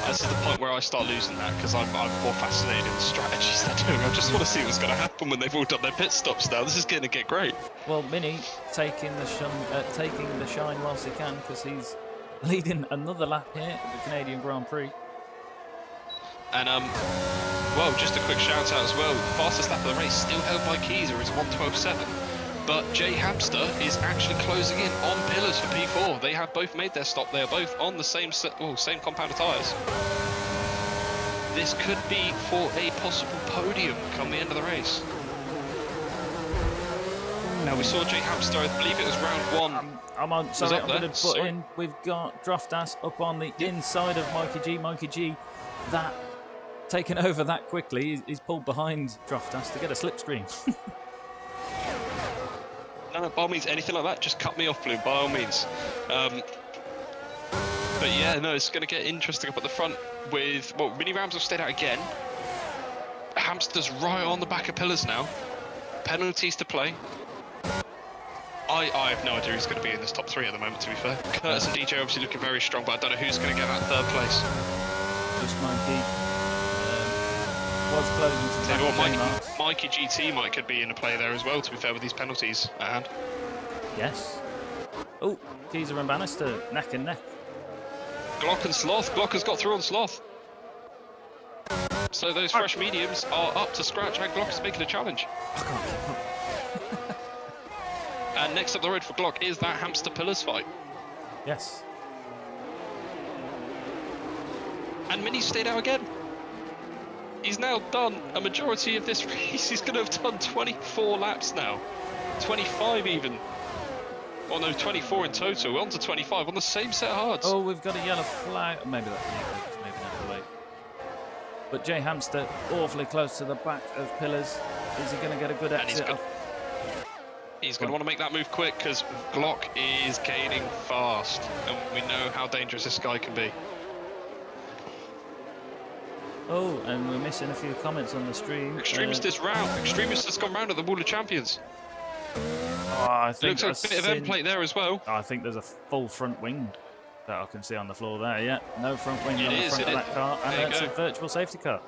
This is the point where I start losing that, because I'm more fascinated in the strategies they're doing. I just want to see what's going to happen when they've all done their pit stops now. This is going to get great. Well, Mini taking the shine whilst he can, because he's leading another lap here at the Canadian Grand Prix. And well, just a quick shout out as well. The fastest lap of the race still held by Keyser is 1:12.7, but Jay Hamster is actually closing in on Pillars for P4. They have both made their stop. They are both on the same compound of tyres. This could be for a possible podium come the end of the race. Now we saw Jay Hamster, I believe it was round 1. I'm going to put in. We've got Droftas up on the inside of Mikey G. Mikey G, that taken over that quickly. He's pulled behind Droftas to get a slipstream. No, by all means, anything like that, just cut me off, Bloom, by all means. But yeah, no, it's going to get interesting up at the front with, well, Mini Rams have stayed out again. Hamster's right on the back of Pillars now. Penalties to play. I have no idea who's going to be in this top 3 at the moment, to be fair. Curtis and DJ obviously looking very strong, but I don't know who's going to get that 3rd place. Just Mikey. Was closing to the Mikey GT could be in a play there as well, to be fair, with these penalties at hand. Yes. Oh, Keyser and Bannister, neck and neck. Glock and Sloth. Glock has got through on Sloth. So those fresh mediums are up to scratch, and Glock is making a challenge. I can't keep up. And next up the road for Glock is that Hamster Pillars fight. Yes. And Mini stayed out again. He's now done a majority of this race. He's going to have done 24 laps now. 25 even. Oh no, 24 in total. On to 25 on the same set of hards. Oh, we've got a yellow flag. Maybe that's maybe not late. But Jay Hamster awfully close to the back of Pillars. Is he going to get a good exit? He's going to want to make that move quick, because Glock is gaining fast. And we know how dangerous this guy can be. Oh, and we're missing a few comments on the stream. Extremist is round. Extremist has gone round at the WULA Champions. Oh, I think looks like a bit of end plate there as well. I think there's a full front wing that I can see on the floor there. Yeah, no front wing on the front of that car, and that's a virtual safety car.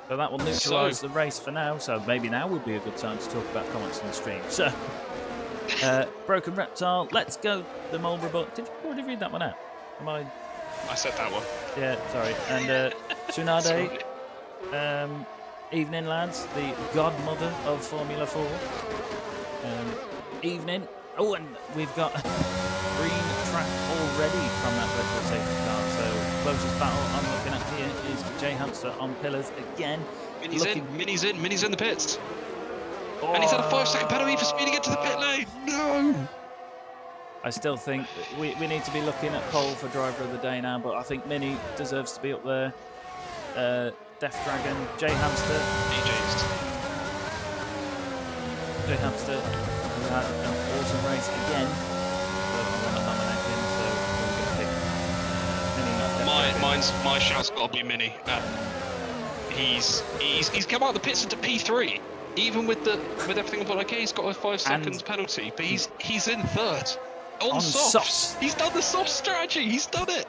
So that will neutralise the race for now. So maybe now would be a good time to talk about comments on the stream. So, Broken Reptile, let's go. The Marlborough book. Did you already read that one out? I said that one. Yeah, sorry. And Tsunade, evening lads, the godmother of Formula 4. Evening. Oh, and we've got green track already from that virtual safety car. So closest battle I'm looking at here is Jay Hamster on Pillars again. Mini's in the pits. Oh. And he's had a 5-second penalty for speeding into the pit lane. No! I still think we need to be looking at pole for driver of the day now, but I think Mini deserves to be up there. Death Dragon, Jay Hamster. DJs. Jay Hamster, who had an awesome race again. But I want to nominate him, so we're going to pick My shout's got to be Mini. He's come out of the pits into P3, even with everything. But okay, he's got a 5 seconds penalty, but he's in third on softs. He's done the soft strategy. He's done it.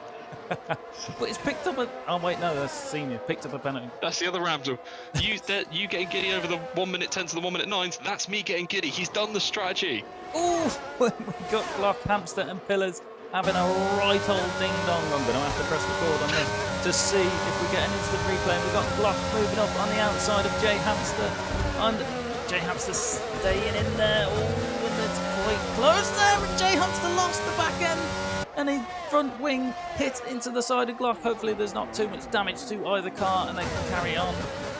But it's picked up a... Oh, wait, no, that's senior. Picked up a penalty. That's the other Ramsel. You getting giddy over the 1:10 to the 1:09. That's me getting giddy. He's done the strategy. Ooh, we got Glock, Hamster and Pillars having a right old ding-dong. I'm going to have to press record on this to see if we get an instant replay. We've got Glock moving up on the outside of Jay Hamster. And Jay Hamster staying in there. Oh, and it's quite close there. And Jay Hamster lost the back end. And his front wing hit into the side of Glock. Hopefully there's not too much damage to either car and they can carry on.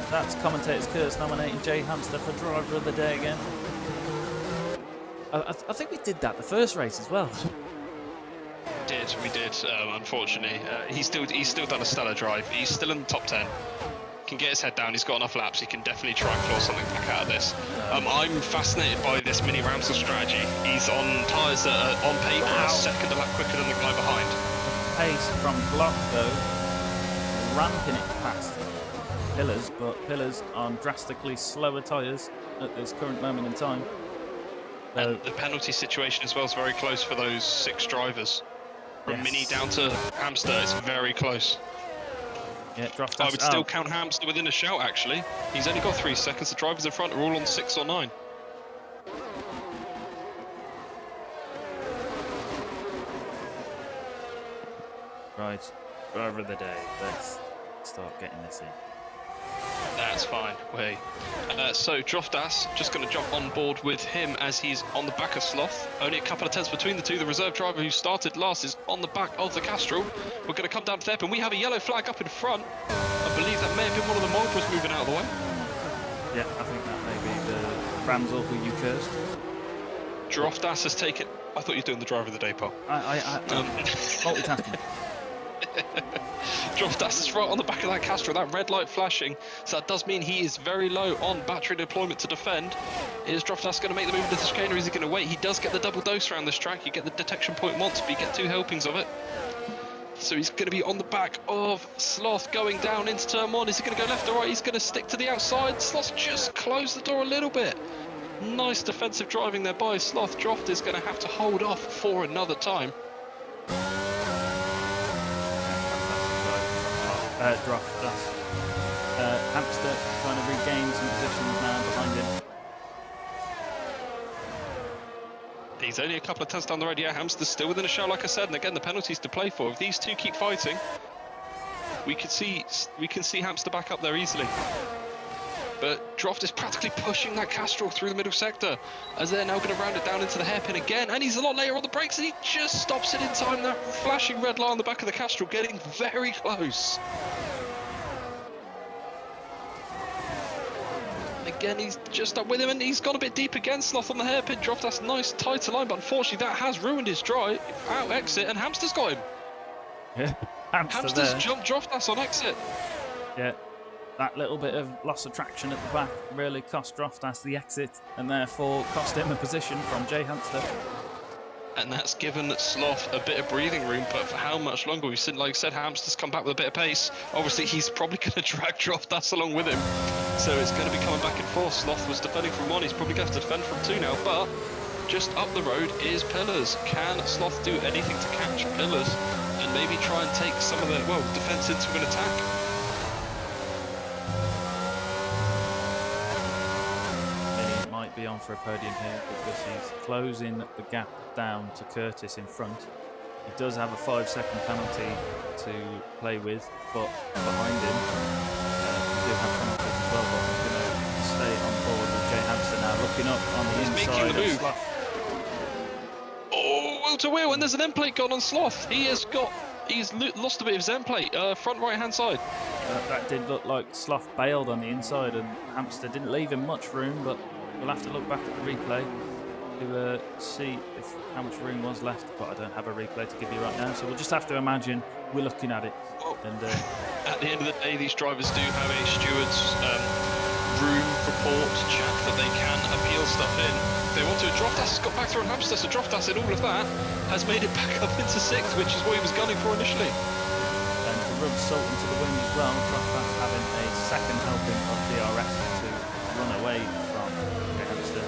That's commentator's curse nominating Jay Hamster for driver of the day again. I think we did that the first race as well. We did. Unfortunately, he's still done a stellar drive. He's still in the top 10. Can get his head down. He's got enough laps. He can definitely try and claw something back out of this. I'm fascinated by this Mini Ramsel strategy. He's on tyres that are on paper a second a lap quicker than the guy behind. Pace from Glock though, ramping it past Pillars, but Pillars on drastically slower tyres at this current moment in time. And the penalty situation as well is very close for those 6 drivers. From Mini down to Hamster, it's very close. Yeah, I would still count Hamster within a shout, actually. He's only got 3 seconds. The drivers in front are all on 6 or 9. Right, driver of the day. Let's start getting this in. That's fine. Wait. So Droftas, just going to jump on board with him as he's on the back of Sloth. Only a couple of tenths between the two. The reserve driver who started last is on the back of the Castrol. We're going to come down to there, and we have a yellow flag up in front. I believe that may have been one of the Marlboros moving out of the way. Yeah, I think that may be the Ramsel who you cursed. Droftas has taken... I thought you were doing the driver of the day, Paul. Multitasking. Droftas is right on the back of that Castrol, that red light flashing, so that does mean he is very low on battery deployment to defend. Is Droftas going to make the move into the chicane, or is he going to wait? He does get the double dose around this track. You get the detection point once, but you get 2 helpings of it. So he's going to be on the back of Sloth going down into turn 1. Is he going to go left or right? He's going to stick to the outside. Sloth just closed the door a little bit. Nice defensive driving there by Sloth. Droft is going to have to hold off for another time. Droftas. Hamster trying to regain some positions now behind him. He's only a couple of tenths down the road. Yeah, Hamster's still within a show, like I said, and again the penalties to play for. If these two keep fighting, we can see Hamster back up there easily. But Droft is practically pushing that Castrol through the middle sector as they're now going to round it down into the hairpin again, and he's a lot later on the brakes and he just stops it in time. That flashing red line on the back of the Castrol getting very close. Again, he's just up with him and he's gone a bit deep again. Sloth on the hairpin. Droft that's nice tighter line, but unfortunately that has ruined his drive. Out exit, and Hamster's got him. Yeah, Hamster's jumped Droftas on exit. Yeah. That little bit of loss of traction at the back really cost Droftas the exit and therefore cost him a position from Jay Hamster. And that's given Sloth a bit of breathing room, but for how much longer? We've seen, like I said, Hamster's come back with a bit of pace. Obviously, he's probably going to drag Droftas along with him. So it's going to be coming back and forth. Sloth was defending from 1, he's probably going to have to defend from 2 now, but just up the road is Pillars. Can Sloth do anything to catch Pillars and maybe try and take some of the, well, defense into an attack? Be on for a podium here because he's closing the gap down to Curtis in front. He does have a 5-second penalty to play with, but behind him we do have penalties as well, but I'm going to stay on board with Jay Hamster now, looking up on the inside of Sloth. Oh, wheel to wheel, and there's an end plate gone on Sloth. He's lost a bit of his end plate, front right hand side. That did look like Sloth bailed on the inside and Hamster didn't leave him much room, but we'll have to look back at the replay. to see how much room was left, but I don't have a replay to give you right now, so we'll just have to imagine we're looking at it. Well, And at the end of the day, these drivers do have a steward's room report chat that they can appeal stuff in. If they want to, Droftas has got back through on Hamster, so Droftas in all of that has made it back up into 6th, which is what he was gunning for initially. And to rub salt into the wind as well, Droftas having a second helping of DRS to run away from Hamster.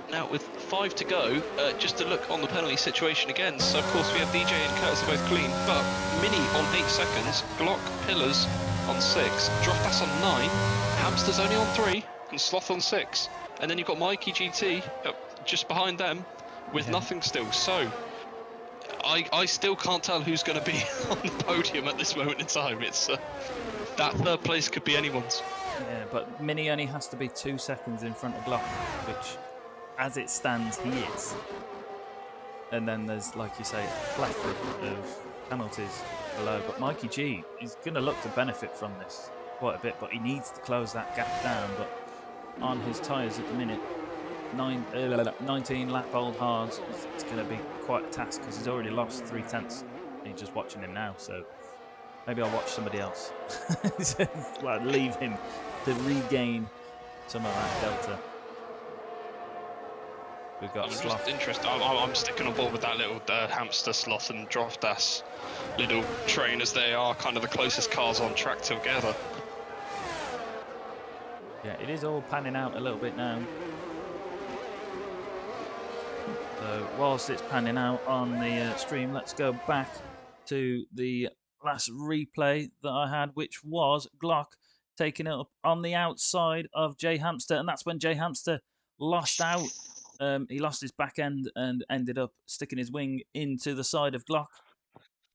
Now, with 5 to go, just to look on the penalty situation again. So, of course, we have DJ and Curtis are both clean, but Mini on 8 seconds, Glock, Pillars on 6, Droftas on 9, Hamster's only on 3, and Sloth on 6. And then you've got Mikey GT just behind them with nothing still. So, I still can't tell who's going to be on the podium at this moment in time. It's that 3rd place could be anyone's. Yeah, but Mini only has to be 2 seconds in front of Glock, which, as it stands, he is. And then there's, like you say, a plethora of penalties below. But Mikey G is going to look to benefit from this quite a bit, but he needs to close that gap down. But on his tyres at the minute, 19 lap old hards, it's going to be quite a task because he's already lost 3/10. You're just watching him now, so maybe I'll watch somebody else. Well, leave him to regain some of that delta. We've got Sloth. Just interested. I'm sticking on board with that little Hamster, Sloth and Droftas little train, as they are kind of the closest cars on track together. Yeah, it is all panning out a little bit now. So whilst it's panning out on the stream, let's go back to the last replay that I had, which was Glock taking it up on the outside of Jay Hamster, and that's when Jay Hamster lost out. He lost his back end and ended up sticking his wing into the side of Glock.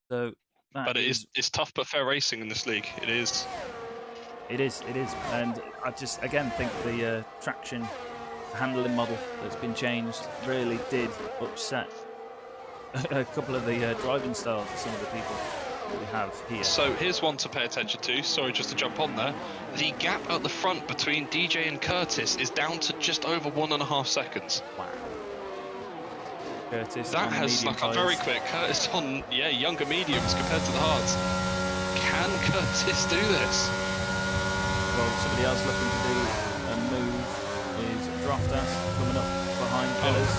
So but it's tough but fair racing in this league. It is. It is, and I just again think the traction handling model that's been changed really did upset a couple of the driving styles of some of the people that we have here. So here's one to pay attention to. Sorry, just to jump on there. The gap at the front between DJ and Curtis is down to just over 1.5 seconds. Wow. Curtis, that has snuck up very quick. Curtis on younger mediums compared to the hards. Can Curtis do this? Well, somebody else looking to do a move is Droftas coming up behind Pillars.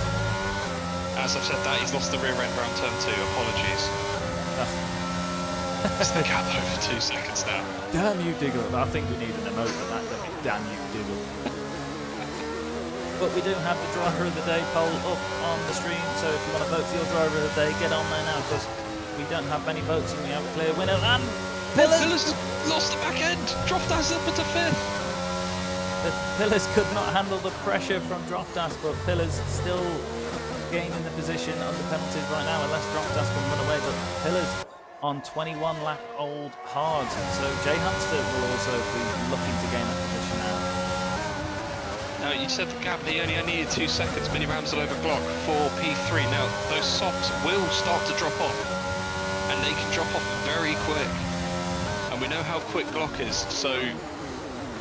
As I've said that, he's lost the rear end round turn 2. Apologies. It's the gap over 2 seconds now. Damn you, Diggle. I think we need an emote for that, don't we? Damn you, Diggle. But we do have the driver of the day poll up on the stream, so if you want to vote for your driver of the day, get on there now, because we don't have many votes and we have a clear winner. And Pillars lost the back end. Droftas up into 5th. Pillars could not handle the pressure from Droftas, but Pillars still gaining the position under penalties right now, unless Droftas can run away. But Pillars on 21 lap old hards, so Jay Hamster will also be looking to gain that position now. Now, you said the gap, he only needed 2 seconds. Mini Ramsel over Glock for P3. Now, those softs will start to drop off, and they can drop off very quick. And we know how quick Glock is, so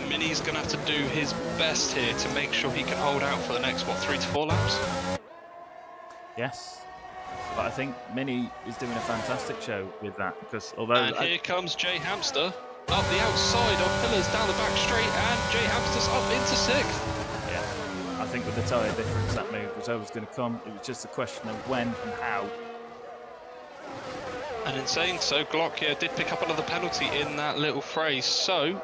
Mini's going to have to do his best here to make sure he can hold out for the next, 3 to 4 laps? Yes, but I think Mini is doing a fantastic show with that, because although... And here comes Jay Hamster up the outside of Pillars down the back straight, and Jay Hamster's up into 6th. Yeah, I think with the tyre difference, that move was always going to come. It was just a question of when and how. And in saying so, Glock here did pick up another penalty in that little phrase, so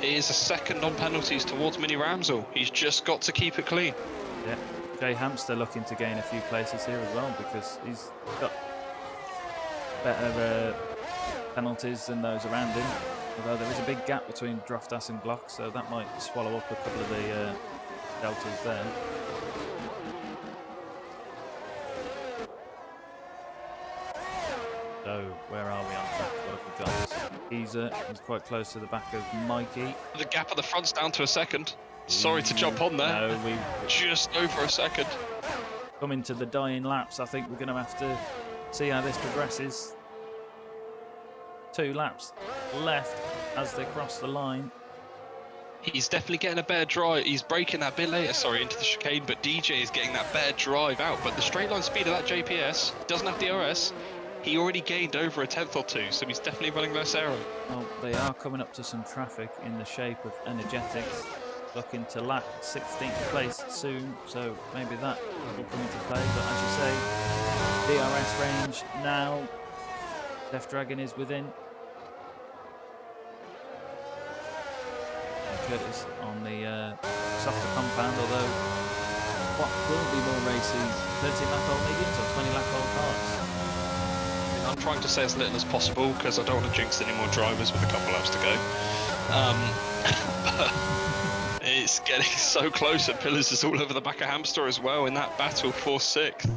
it is a second on penalties towards Mini Ramsel. He's just got to keep it clean. Yeah, Jay Hamster looking to gain a few places here as well, because he's got better penalties than those around him. Although there is a big gap between Droftas and Glock, so that might swallow up a couple of the deltas there. So where are we on track? What have we got? He's quite close to the back of Mikey. The gap at the front's down to a second. Sorry to jump on there. No, we just over a second. Coming to the dying laps, I think we're going to have to see how this progresses. 2 laps left as they cross the line. He's definitely getting a better drive. He's braking that bit later, sorry, into the chicane, but DJ is getting that better drive out. But the straight line speed of that JPS doesn't have DRS. He already gained over a tenth or two, so he's definitely running less aero. Well, they are coming up to some traffic in the shape of energetics, looking to lap 16th place soon, so maybe that will come into play. But as you say, DRS range now. Death Dragon is within. And Curtis on the softer compound, although what will be more races, 13 lap old mediums or 20 lap old parts? I'm trying to say as little as possible because I don't want to jinx any more drivers with a couple laps to go. But it's getting so close, and Pillars is all over the back of Hamster as well in that battle for 6th.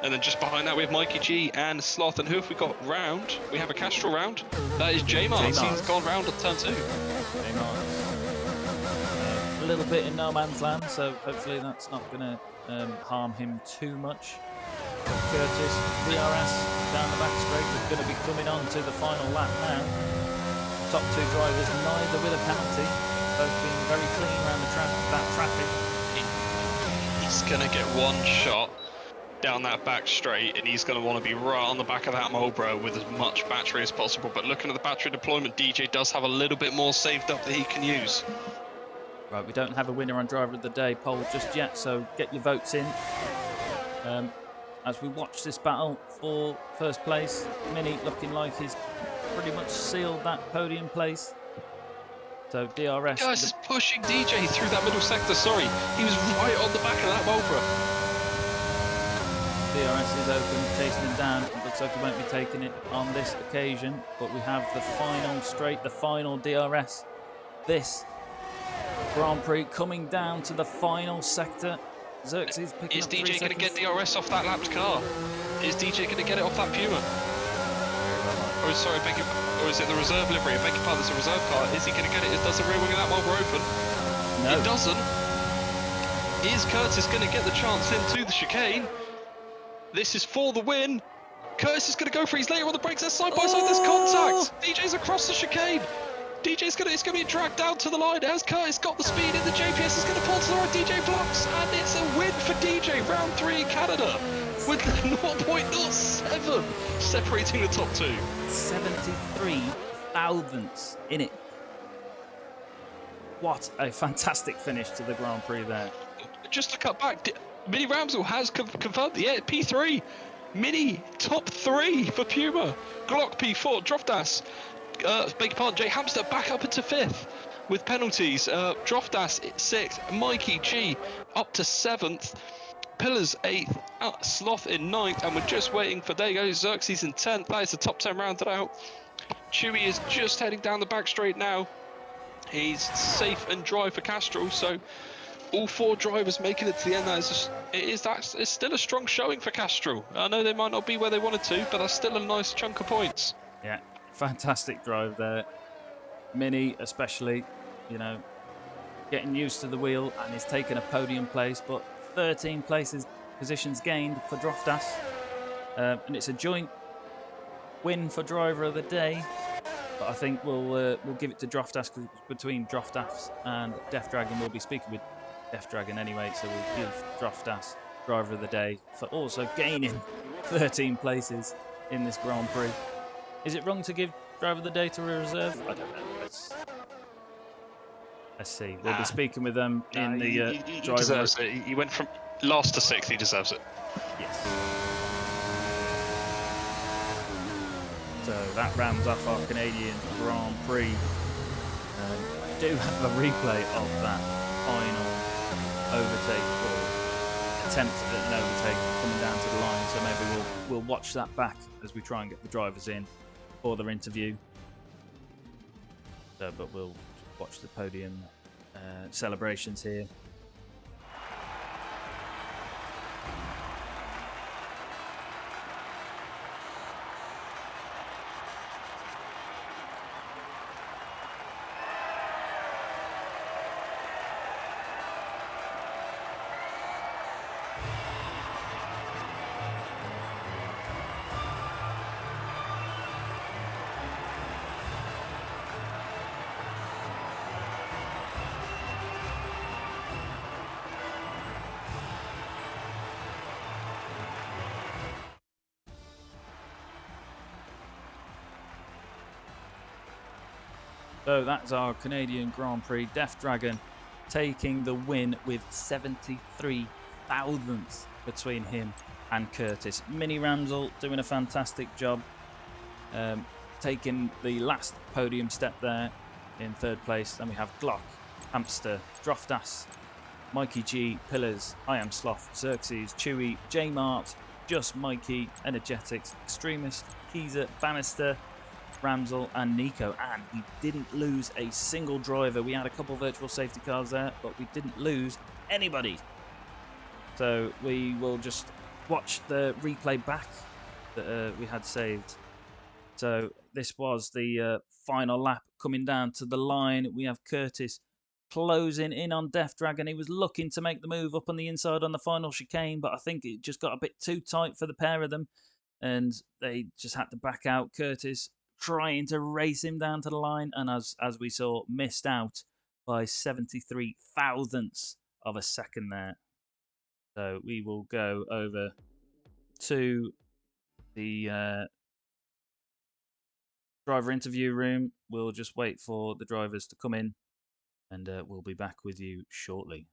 And then just behind that we have Mikey G and Sloth. And who have we got round? We have a Castrol round. That is J-Mars. He's gone round on turn 2. J-Mars. A little bit in no man's land, so hopefully that's not going to harm him too much. But Curtis, DRS down the back straight, is going to be coming on to the final lap now. Top 2 drivers, neither with a penalty, both being very clean around that traffic. He's going to get one shot down that back straight, and he's going to want to be right on the back of that Marlboro with as much battery as possible. But looking at the battery deployment, DJ does have a little bit more saved up that he can use. Right, we don't have a winner on Driver of the Day poll just yet, so get your votes in. As we watch this battle for first place, Mini looking like he's pretty much sealed that podium place. So DRS. Guys is pushing DJ through that middle sector. Sorry, he was right on the back of that Marlboro. DRS is open, chasing him down. It looks like he won't be taking it on this occasion, but we have the final straight, the final DRS. This Grand Prix coming down to the final sector. Xerxes picking Is up DJ 3 going to get seconds. DRS off that lapped car? Is DJ going to get it off that Puma? Or sorry, or is it the reserve livery? Beg your pardon, there's a reserve car. Is he going to get it? Does the rear wing of that Marlboro open? No. It doesn't. Is Curtis going to get the chance into the chicane? This is for the win. Curtis is going to go for his later on the brakes. They're side by side. There's contact. DJ's across the chicane. DJ's going to be dragged down to the line. As Curtis got the speed in, the JPS is going to pull to the right. DJ blocks, and it's a win for DJ. Round 3 in Canada with 0.07 separating the top 2. 73 thousandths in it. What a fantastic finish to the Grand Prix there. Just to cut back, Mini Ramsel has confirmed the P3. Mini top 3 for Puma. Glock P4, Droftas. Beg your pardon, Jay Hamster back up into 5th with penalties. Droftas 6th, Mikey G up to 7th, Pillars 8th, Sloth in 9th, and we're just waiting for, there you go, Xerxes in 10th. That is the top 10 rounded out. Chewy is just heading down the back straight now. He's safe and dry for Castrol, so all 4 drivers making it to the end. It's still a strong showing for Castrol. I know they might not be where they wanted to, but that's still a nice chunk of points. Yeah, fantastic drive there. Mini especially, you know, getting used to the wheel, and he's taken a podium place, but 13 positions gained for Droftas. And it's a joint win for Driver of the Day. But I think we'll give it to Droftas, because between Droftas and Death Dragon, we'll be speaking with Death Dragon anyway, so we'll give Droftas Driver of the Day for also gaining 13 places in this Grand Prix. Is it wrong to give Driver of the Day to a reserve? I don't know. Let's see. We'll be speaking with them in the he driver. deserves it. He went from last to 6th. He deserves it. Yes. So that rounds off our Canadian Grand Prix. We do have a replay of that final overtake, or attempt at an overtake coming down to the line. So maybe we'll watch that back as we try and get the drivers in for their interview. So, but we'll watch the podium celebrations here. So that's our Canadian Grand Prix. Death Dragon taking the win with 73 thousandths between him and Curtis. Mini Ramsel doing a fantastic job, taking the last podium step there in third place. Then we have Glock, Hamster, Droftas, Mikey G, Pillars, I Am Sloth, Xerxes, Chewy, J Mart, Just Mikey, Energetics, Extremist, Keezer, Bannister, Ramsel and Nico, and we didn't lose a single driver. We had a couple virtual safety cars there, but we didn't lose anybody. So we will just watch the replay back that we had saved. So this was the final lap coming down to the line. We have Curtis closing in on Death Dragon. He was looking to make the move up on the inside on the final chicane, but I think it just got a bit too tight for the pair of them, and they just had to back out. Curtis trying to race him down to the line, and as we saw, missed out by 73 thousandths of a second there. So we will go over to the driver interview room. We'll just wait for the drivers to come in, and we'll be back with you shortly.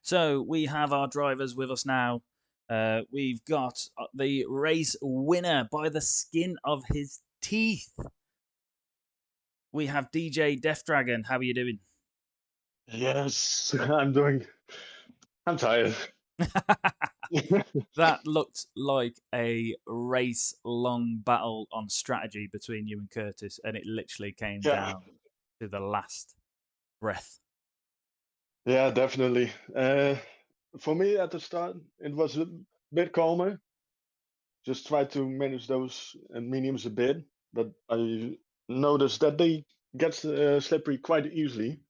So we have our drivers with us now. We've got the race winner by the skin of his teeth. We have DJ Death Dragon. How are you doing? Yes, I'm tired. That looked like a race-long battle on strategy between you and Curtis, and it literally came down to the last breath. Yeah, definitely. For me at the start, it was a bit calmer. Just try to manage those mediums a bit, but I noticed that they get slippery quite easily.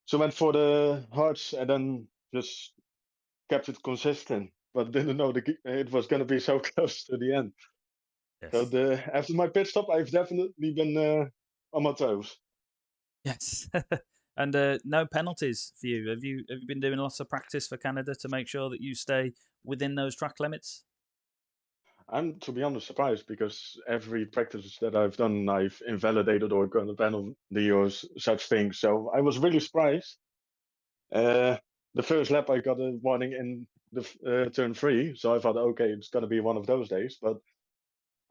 So went for the hards and then just kept it consistent, but didn't know it was going to be so close to the end. Yes. So after my pit stop, I've definitely been on my toes. Yes. And no penalties for you. Have you been doing lots of practice for Canada to make sure that you stay within those track limits? I'm, to be honest, surprised because every practice that I've done, I've invalidated or gone a penalty or such things. So I was really surprised. The first lap, I got a warning in the turn 3, so I thought, okay, it's gonna be one of those days. But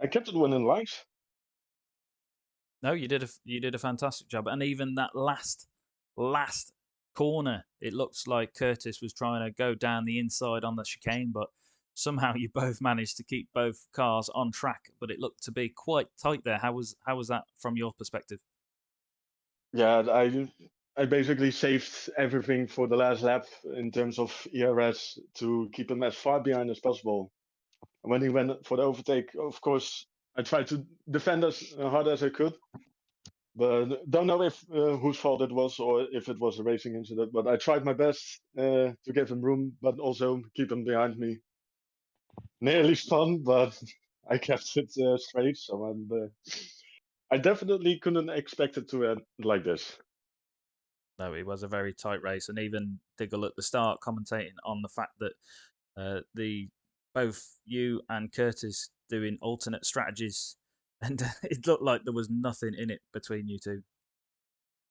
I kept it winning lights. No, you did a fantastic job, and even that last corner, it looks like Curtis was trying to go down the inside on the chicane, but somehow you both managed to keep both cars on track. But it looked to be quite tight there. How was that from your perspective? Yeah, I basically saved everything for the last lap in terms of ERS to keep him as far behind as possible. And when he went for the overtake, of course, I tried to defend as hard as I could. But don't know if whose fault it was or if it was a racing incident. But I tried my best to give him room, but also keep him behind me. Nearly spun, but I kept it straight. So I definitely couldn't expect it to end like this. No, it was a very tight race, and even Diggle at the start commentating on the fact that both you and Curtis doing alternate strategies, and it looked like there was nothing in it between you two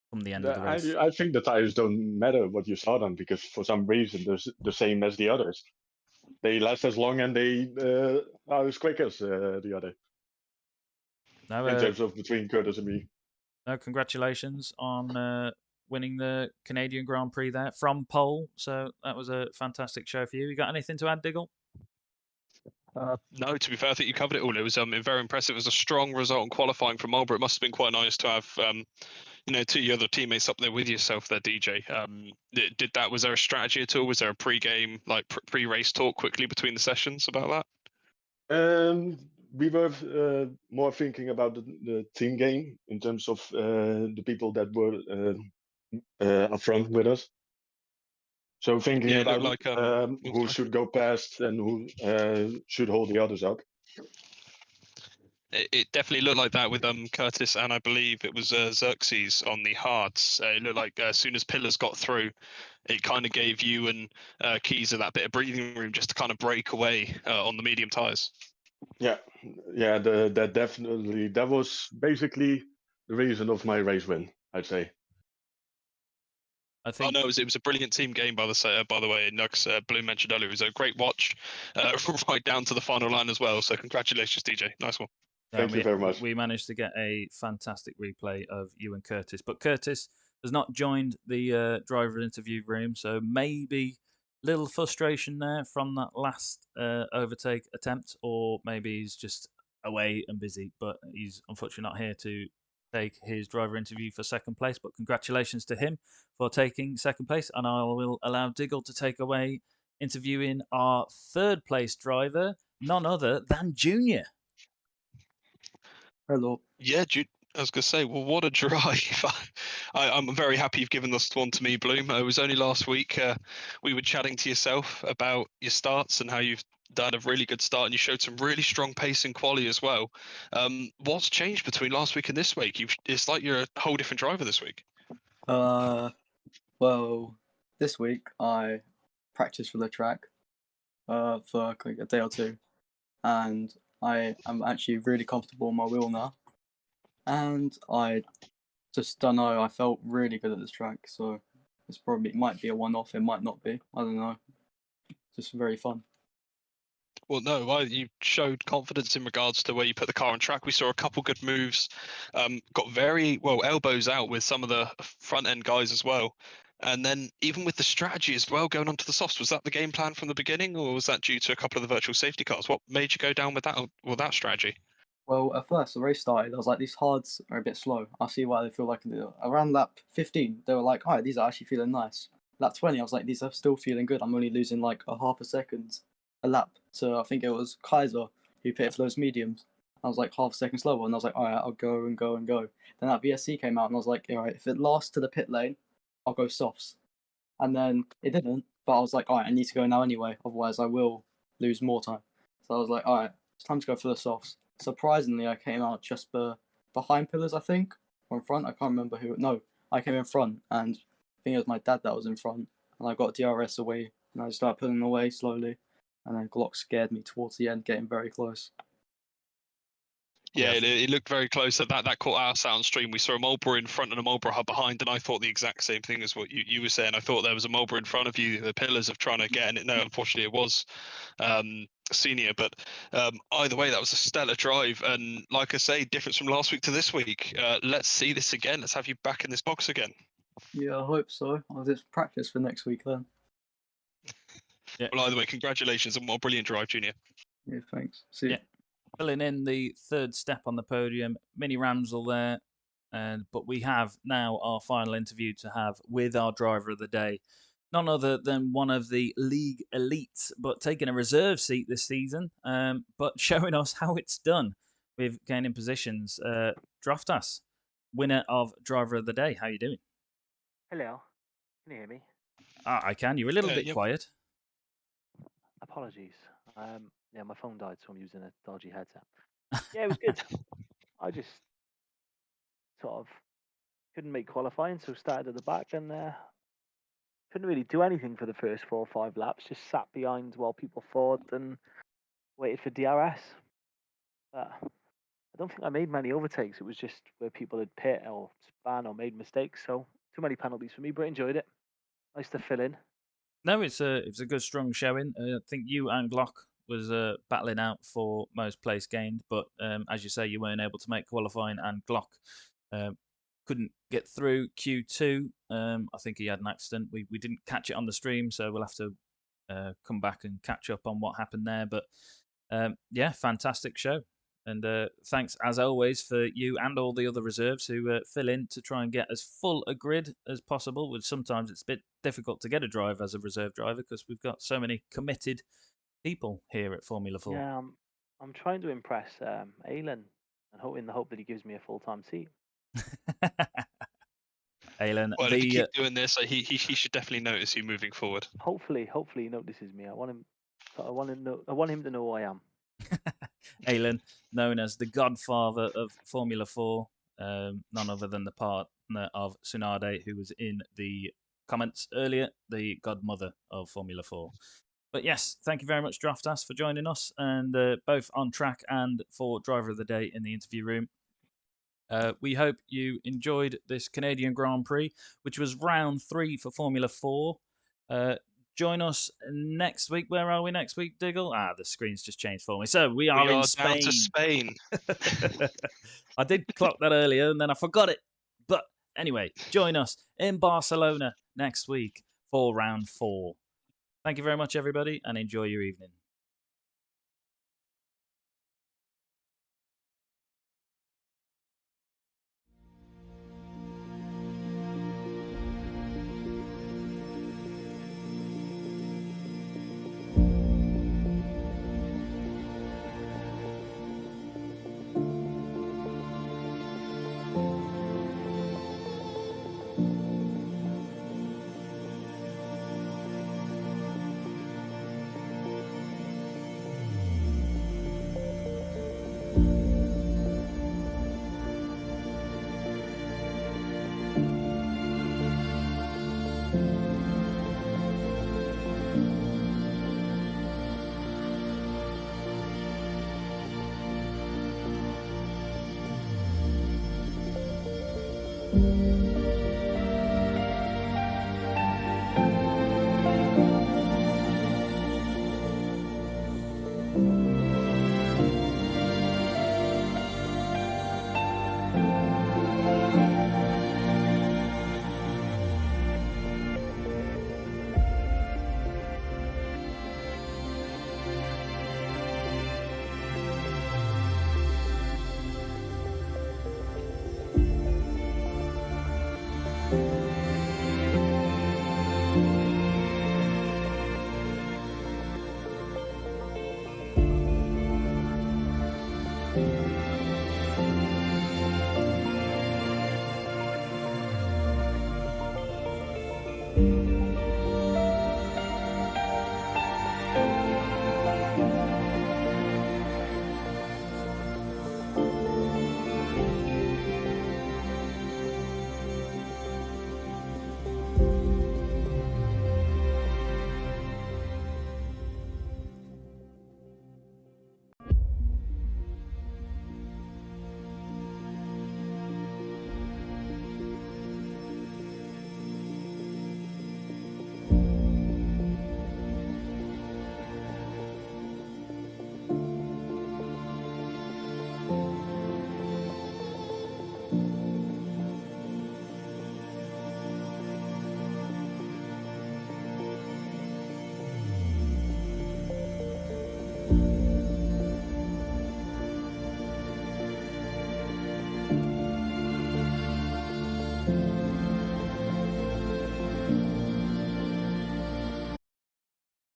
from the end of the race. I think the tires don't matter what you saw them because for some reason they're the same as the others. They last as long and they are as quick as the other. No, in terms of between Curtis and me. no, congratulations on winning the Canadian Grand Prix there from pole. So that was a fantastic show for you. You got anything to add, Diggle? No, to be fair, I think you covered it all. It was very impressive. It was a strong result in qualifying from Marlborough. It must have been quite nice to have two of your other teammates up there with yourself there, DJ. Was there a strategy at all? Was there a pre-game, like pre-race talk quickly between the sessions about that? We were more thinking about the team game in terms of the people that were up front with us. So thinking Yeah, it about looked like who should go past and who should hold the others up. It definitely looked like that with Curtis and I believe it was Xerxes on the hards. It looked like as soon as Pillars got through, it kind of gave you and Keezer that bit of breathing room just to kind of break away on the medium tyres. Yeah, that was basically the reason of my race win, I'd say. I think. Oh no, it was a brilliant team game by the way. Nux Blue mentioned earlier, it was a great watch, right down to the final line as well. So congratulations, DJ. Nice one. Thank you very much. We managed to get a fantastic replay of you and Curtis, but Curtis has not joined the driver interview room, so maybe little frustration there from that last overtake attempt, or maybe he's just away and busy, but he's unfortunately not here to take his driver interview for second place. But congratulations to him for taking second place, and I will allow Diggle to take away interviewing our third place driver, none other than Junior. Hello. Yeah, I was going to say, well, what a drive. I'm very happy you've given this one to me, Bloom. It was only last week we were chatting to yourself about your starts and how you've done a really good start and you showed some really strong pace in quali as well. What's changed between last week and this week? It's like you're a whole different driver this week. Well, this week I practiced for the track for like a day or two, and I am actually really comfortable on my wheel now, and I just don't know. I felt really good at this track, so it might be a one-off. It might not be. I don't know. Just very fun. Well, no, you showed confidence in regards to where you put the car on track. We saw a couple good moves, got very well elbows out with some of the front end guys as well. And then even with the strategy as well, going onto the softs, was that the game plan from the beginning, or was that due to a couple of the virtual safety cars? What made you go down with that strategy? Well, at first the race started, I was like, these hards are a bit slow. I'll see why they feel like around lap 15. They were like, all right, these are actually feeling nice. Lap 20, I was like, these are still feeling good. I'm only losing like a half a second a lap. So I think it was Kaiser who pitted for those mediums. I was like half a second slower, and I was like, all right, I'll go and go and go. Then that VSC came out, and I was like, all right, if it lasts to the pit lane, I'll go softs. And then it didn't, but I was like, all right, I need to go now anyway, otherwise I will lose more time. So I was like, all right, it's time to go for the softs. Surprisingly, I came out just behind Pillars, I think, or in front. I can't remember who. No, I came in front, and I think it was my dad that was in front, and I got DRS away, and I started pulling away slowly, and then Glock scared me towards the end, getting very close. Yeah, it looked very close. That caught us out on stream. We saw a Marlboro in front and a Marlboro behind, and I thought the exact same thing as what you were saying. I thought there was a Marlboro in front of you, the Pillars of trying to get in it. No, unfortunately, it was Senior. But either way, that was a stellar drive. And like I say, difference from last week to this week. Let's see this again. Let's have you back in this box again. Yeah, I hope so. I'll just practice for next week then. Yeah. Well, either way, congratulations and what a brilliant drive, Junior. Yeah, thanks. See you. Yeah. Filling in the third step on the podium, Mini Ramsel there. But we have now our final interview to have with our driver of the day. None other than one of the league elites, but taking a reserve seat this season, but showing us how it's done with gaining positions. Draftas, winner of driver of the day. How you doing? Hello. Can you hear me? I can. You're a little bit quiet. Apologies. Yeah, my phone died, so I'm using a dodgy headset. Yeah, it was good. I just sort of couldn't make qualifying, so started at the back and couldn't really do anything for the first 4 or 5 laps. Just sat behind while people fought and waited for DRS. But I don't think I made many overtakes. It was just where people had pit or span or made mistakes. So too many penalties for me, but enjoyed it. Nice to fill in. No, it's a good strong showing. I think you and Glock was battling out for most place gained, but as you say, you weren't able to make qualifying, and Glock couldn't get through Q2. I think he had an accident. We didn't catch it on the stream, so we'll have to come back and catch up on what happened there. But yeah, fantastic show. And thanks, as always, for you and all the other reserves who fill in to try and get as full a grid as possible. Which sometimes it's a bit difficult to get a drive as a reserve driver because we've got so many committed people here at Formula 4. Yeah, I'm trying to impress Alan and in the hope that he gives me a full-time seat. Alan, Well, if you keep doing this, he should definitely notice you moving forward. Hopefully he notices me. I want him to know who I am. Alan, known as the godfather of Formula 4, none other than the partner of Tsunade, who was in the comments earlier, the godmother of Formula 4. But yes, thank you very much, Draftas, for joining us, and both on track and for Driver of the Day in the interview room. We hope you enjoyed this Canadian Grand Prix, which was round 3 for Formula 4. Join us next week. Where are we next week, Diggle? The screen's just changed for me. So we are in Spain. Down to Spain. I did clock that earlier and then I forgot it. But anyway, join us in Barcelona next week for round 4. Thank you very much, everybody, and enjoy your evening.